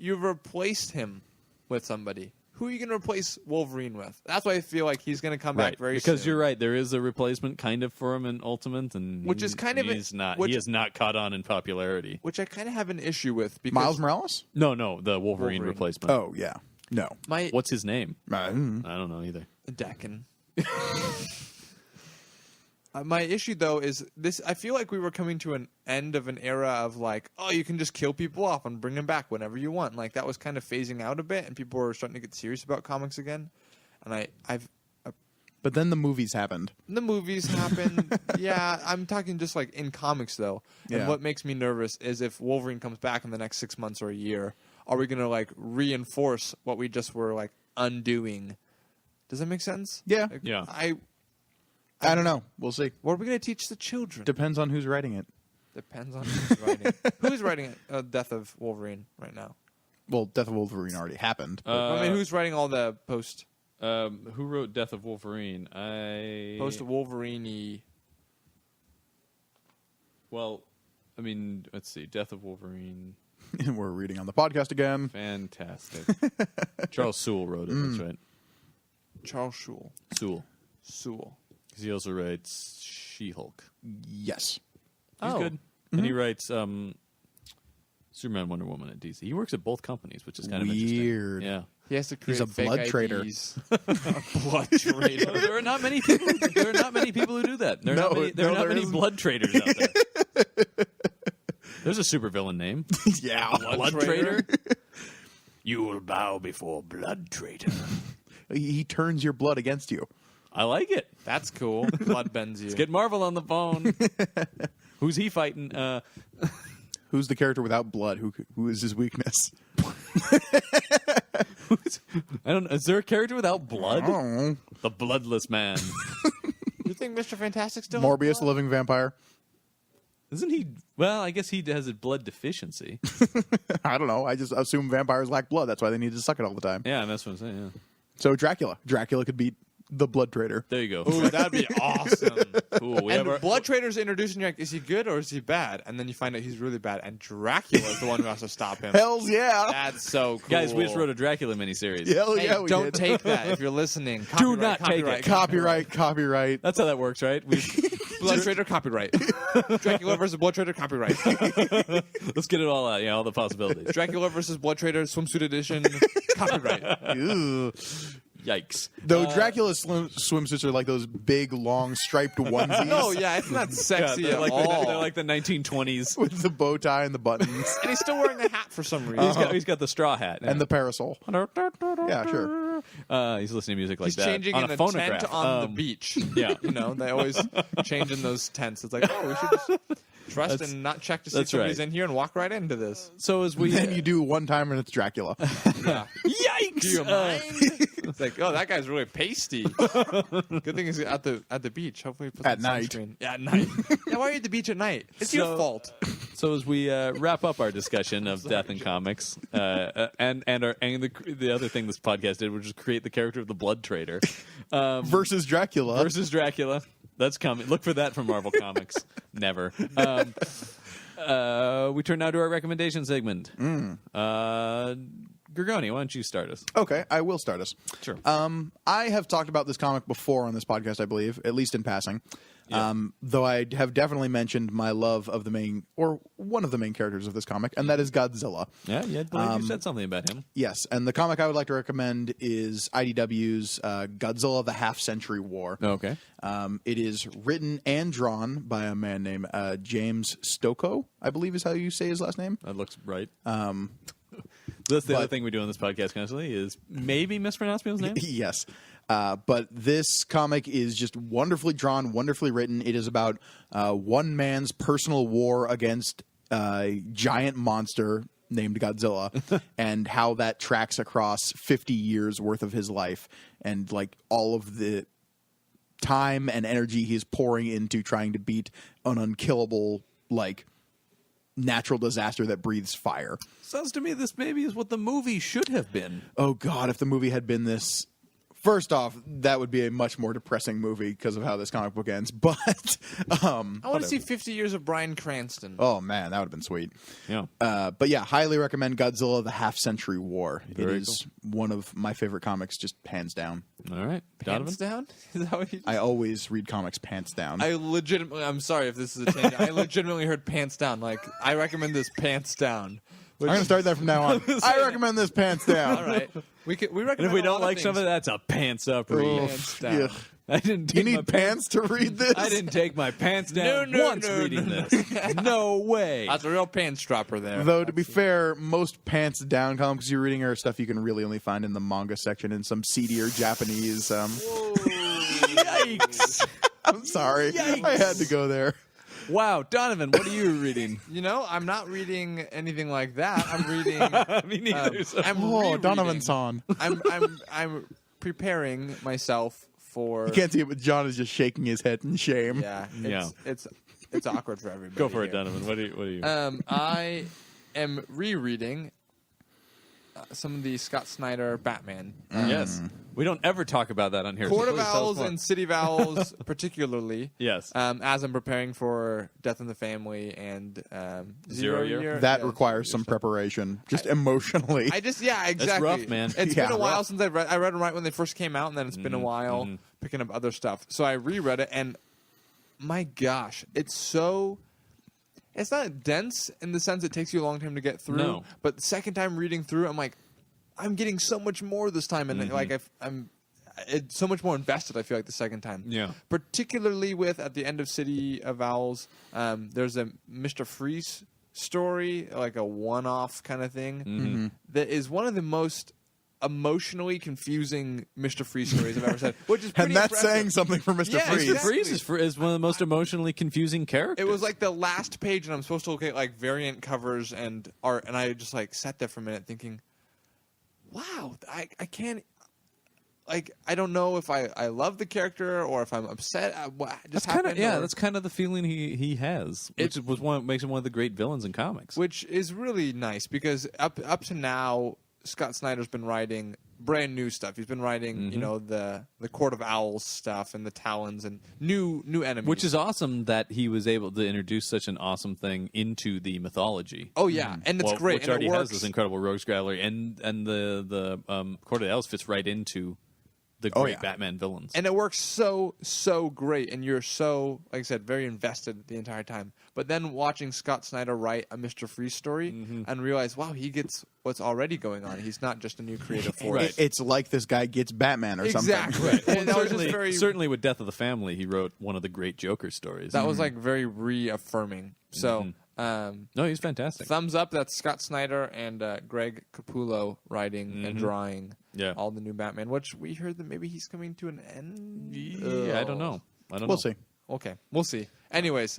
replaced him with somebody. Who are you going to replace Wolverine with? That's why I feel like he's going to come Right. back very Because soon. you're right. There is a replacement kind of for him in Ultimate, and Which is kind of he's not. which- He has not caught on in popularity. Which I kind of have an issue with because Miles Morales? No, the Wolverine Wolverine. replacement. Oh, yeah. No. my What's his name? Mm. I don't know either. Dakin. My issue though is this: I feel like we were coming to an end of an era of like, oh, you can just kill people off and bring them back whenever you want. Like that was kind of phasing out a bit, and people were starting to get serious about comics again. And I But then the movies happened. The movies happen. Yeah, I'm talking just like in comics though. Yeah. And what makes me nervous is if Wolverine comes back in the next 6 months or a year, are we going to like reinforce what we just were like undoing? Does that make sense? Yeah. Like, Yeah. I don't know. We'll see. What are we going to teach the children? Depends on who's writing it. Depends on who's writing. Who's writing Death of Wolverine right now? Well, Death of Wolverine already happened. I mean, who's writing all the post Who wrote Death of Wolverine? Wolverine-y? Well, I mean, let's see. Death of Wolverine. And we're reading on the podcast again. Fantastic. Charles Sewell wrote it. That's right. Charles Sewell. Sewell. Because he also writes She-Hulk. Yes. He's Oh. good. And he writes Superman, Wonder Woman at DC. He works at both companies, which is kind of interesting. Weird. Yeah. He has to create He's a fake blood trader. IDs. A blood trader. There are not many people. There are not many people who do that. There are No, not many, there are no, not there many isn't. blood traders out there. There's a supervillain name. Yeah. Blood trader? trader. You will bow before blood trader. He turns your blood against you. I like it. That's cool. Blood bends you. Let's get Marvel on the phone. Who's he fighting? Who's the character without blood? Who is his weakness? I don't know. Is there a character without blood? I don't know. The bloodless man. You think Mr. Fantastic still has Morbius, the blood? living vampire. Isn't he? Well, I guess he has a blood deficiency. I don't know. I just assume vampires lack blood. That's why they need to suck it all the time. Yeah, that's what I'm saying. Yeah. So Dracula. Dracula could beat the blood trader. There you go. Ooh, that'd be awesome. Cool. We have And our, Blood Trader's introduced and you're like, is he good or is he bad? And then you find out he's really bad. And Dracula is the one who has to stop him. Hells yeah. That's so cool. guys, we just wrote a Dracula miniseries. Hell Hey, yeah, we don't did. take that if you're listening. Do not take it. Copyright. That's how that works, right? Blood Trader, copyright. Dracula versus Blood Trader, copyright. Let's get it all out. Yeah, all the possibilities. Dracula versus Blood Trader, swimsuit edition, copyright. Ew. Yikes. Though Dracula's swimsuits are like those big, long, striped onesies. No, yeah, it's not sexy they're at like all. they're like the 1920s. With the bow tie and the buttons. And he's still wearing a hat for some reason. He's got the straw hat And the parasol. Yeah, sure. He's listening to music like He's that changing on in a a phonograph. tent on the beach. yeah. You know, they always change in those tents. It's like, oh, we should just trust and not check to see if that's somebody's right. in here and walk right into this. So as we Then you do one time and it's Dracula. Yeah. yikes. Do you mind? It's like, oh, that guy's really pasty. Good thing he's at the beach. Hopefully, he puts At on night. sunscreen. Yeah, at night. Yeah, why are you at the beach at night? It's your So- fault. So as we wrap up our discussion of death in comics, and the other thing this podcast did, which is create the character of the blood trader Versus Dracula. versus Dracula. That's coming. Look for that from Marvel Comics. Never. We turn now to our recommendation segment. Gorgoni, why don't you start us? Okay, I will start us. Sure. I have talked about this comic before on this podcast, I believe, at least in passing. Yeah. Though I have definitely mentioned my love of the main, or one of the main characters of this comic, and that is Godzilla. Yeah, I believe you said something about him. Yes, and the comic I would like to recommend is IDW's Godzilla: The Half-Century War. Okay. It is written and drawn by a man named James Stocco, I believe is how you say his last name. That looks right. That's the other but- thing we do on this podcast constantly is maybe mispronounce people's names. Yes. But this comic is just wonderfully drawn, wonderfully written. It is about one man's personal war against a giant monster named Godzilla and how that tracks across 50 years worth of his life and like all of the time and energy he's pouring into trying to beat an unkillable like natural disaster that breathes fire. Sounds to me this maybe is what the movie should have been. Oh God, if the movie had been this. First off, that would be a much more depressing movie because of how this comic book ends. But I want to see 50 years of Bryan Cranston. oh man, that would have been sweet. Yeah. But yeah, highly recommend Godzilla: The Half-Century War. Very it is one of my favorite comics, just hands down. All right. Donovan? Pants down? Is that what you I always read comics pants down. I'm sorry if this is a tangent. I legitimately heard pants down. Like, I recommend this pants down. I'm going to start that from now on. I recommend this pants down. All right. We recommend And if we a don't lot of like things. something, that's a pants up read. Pants down. Ugh. I didn't You take my need pants to read this? I didn't take my pants down No, once no, reading no. this. No way. That's a real pants dropper there. Though, to be fair, most pants down comics you're reading are stuff you can really only find in the manga section in some seedier Japanese. Whoa. Yikes! I'm sorry. I had to go there. Wow, Donovan, what are you reading? I'm not reading anything like that. I'm reading. Me neither. I'm Oh, rereading. Donovan's on. I'm preparing myself for. You can't see it, but John is just shaking his head in shame. Yeah, Yeah. It's awkward for everybody. Go for it, here. Donovan. What are you? I am rereading some of the Scott Snyder Batman. Yes. We don't ever talk about that on here. Court so of please tell us Owls more. and City of Owls, particularly. Yes. As I'm preparing for Death in the Family and Zero Year? That Yeah, requires Zero some Year. preparation, just emotionally. I just exactly. rough, man. It's Yeah. been a while Rough. since I read them right when they first came out, and then it's been a while picking up other stuff. So I reread it, and my gosh, it's not dense in the sense it takes you a long time to get through. No. But the second time reading through, I'm like, I'm getting so much more this time, and I'm it's so much more invested. I feel like the second time. Yeah. Particularly with at the end of City of Owls, there's a Mr. Freeze story, like a one-off kind of thing, that is one of the most emotionally confusing Mr. Freeze stories I've ever said. Which is pretty And that's impressive. saying something for Mr. Yeah, Freeze. Mr. exactly. Freeze is one of the most emotionally confusing characters. It was like the last page, and I'm supposed to look at like variant covers and art, and I just like sat there for a minute thinking, "Wow, I can't." Like, I don't know if I love the character or if I'm upset at what just happened. That's kind of the feeling he has, which was makes him one of the great villains in comics. Which is really nice because up to now, Scott Snyder's been writing brand new stuff. He's been writing, the Court of Owls stuff and the Talons and new enemies. Which is awesome that he was able to introduce such an awesome thing into the mythology. oh yeah, and it's great. Which and already it has works. this incredible rogues gallery, and the Court of Owls fits right into the Oh, great yeah. Batman villains. And it works so great, and you're so, like I said, very invested the entire time. But then watching Scott Snyder write a Mr. Freeze story and realize, wow, he gets what's already going on. He's not just a new creative force. Right. It's like this guy gets Batman or Exactly. something. And that was just very. Certainly with Death of the Family, he wrote one of the great Joker stories. That was like very reaffirming. So, No, he's fantastic. thumbs up. That's Scott Snyder and Greg Capullo writing and drawing Yeah. all the new Batman. Which we heard that maybe he's coming to an end. Yeah, I don't know. We'll see. Okay, we'll see. Anyways,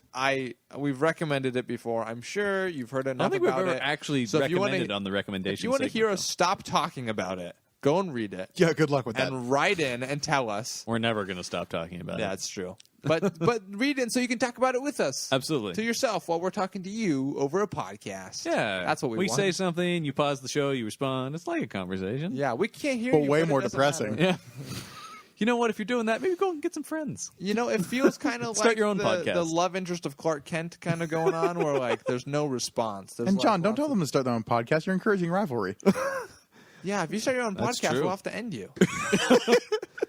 we've recommended it before. I'm sure you've heard I enough don't think we've about ever it. actually So if you wanna- recommended on the recommendation. If you want to hear us stop talking about it, go and read it Yeah, good luck with that. and write in and tell us. we're never going to stop talking about Yeah, it. it's true. But read it so you can talk about it with us. Absolutely. To yourself while we're talking to you over a podcast. Yeah, That's what we want. say something, you pause the show, you respond. It's like a conversation. Yeah, we can't hear But you. way it more doesn't depressing. matter. Yeah. You know what? If you're doing that, maybe go and get some friends. You know, it feels kind of Start like your own the podcast. love interest of Clark Kent kind of going on where, like, there's no response. There's And like John, don't lots tell of- them to start their own podcast. You're encouraging rivalry. Yeah, if you start your own That's podcast, true. we'll have to end you.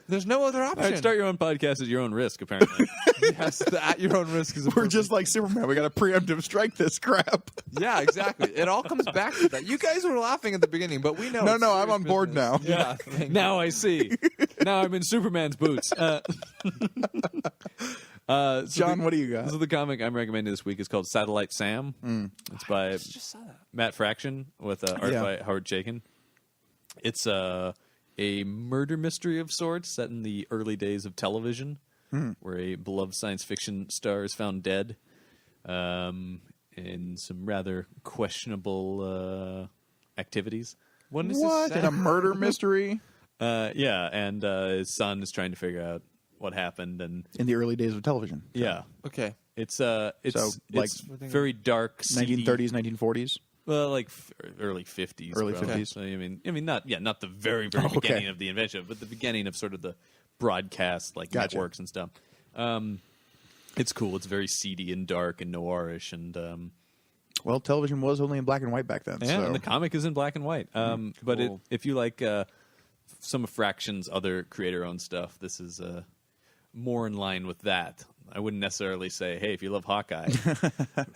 There's no other option. All right, start your own podcast at your own risk, apparently. Yes, the at your own risk is a We're just like Superman. We got to preemptive strike this crap. Yeah, exactly. It all comes back to that. You guys were laughing at the beginning, but we know. No, it's no, I'm serious on board business. now. Yeah. thank Now I see. Now I'm in Superman's boots. So John, what do you got? So the comic I'm recommending this week is called Satellite Sam. It's by you. Just saw that. Matt Fraction with art Yeah. by Howard Chaykin. It's a murder mystery of sorts set in the early days of television, where a beloved science fiction star is found dead in some rather questionable activities. When is What? this In set? a murder mystery? Yeah, and his son is trying to figure out what happened, and In the early days of television. yeah, Okay. it's So, like, it's very dark, seedy. 1930s, 1940s? Well, like early 50s. Early probably. 50s. So, I mean, not the very Okay. beginning of the invention, but the beginning of sort of the broadcast like Gotcha. networks and stuff. It's cool. It's very seedy and dark and noirish, and Well, television was only in black and white back then. yeah, so. and the comic is in black and white. But Cool. if you like some of Fraction's other creator-owned stuff, this is more in line with that. I wouldn't necessarily say, hey, if you love Hawkeye,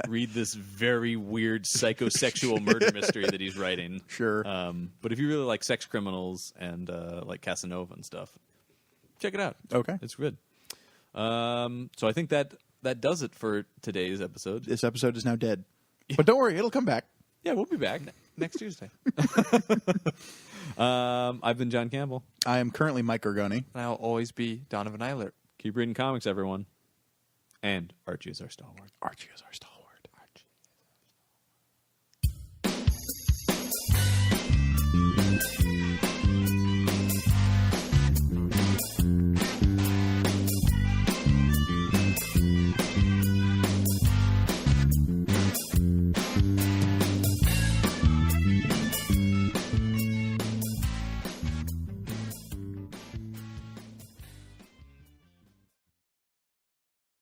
read this very weird psychosexual murder mystery that he's writing. Sure. But if you really like sex criminals and like Casanova and stuff, check it out. Okay. It's good. So I think that does it for today's episode. This episode is now dead. But don't worry, it'll come back. Yeah, we'll be back. Next Tuesday. I've been John Campbell. I am currently Mike Gargoni. And I'll always be Donovan Eilert. Keep reading comics, everyone. And Archie is our stalwart. Archie is our star.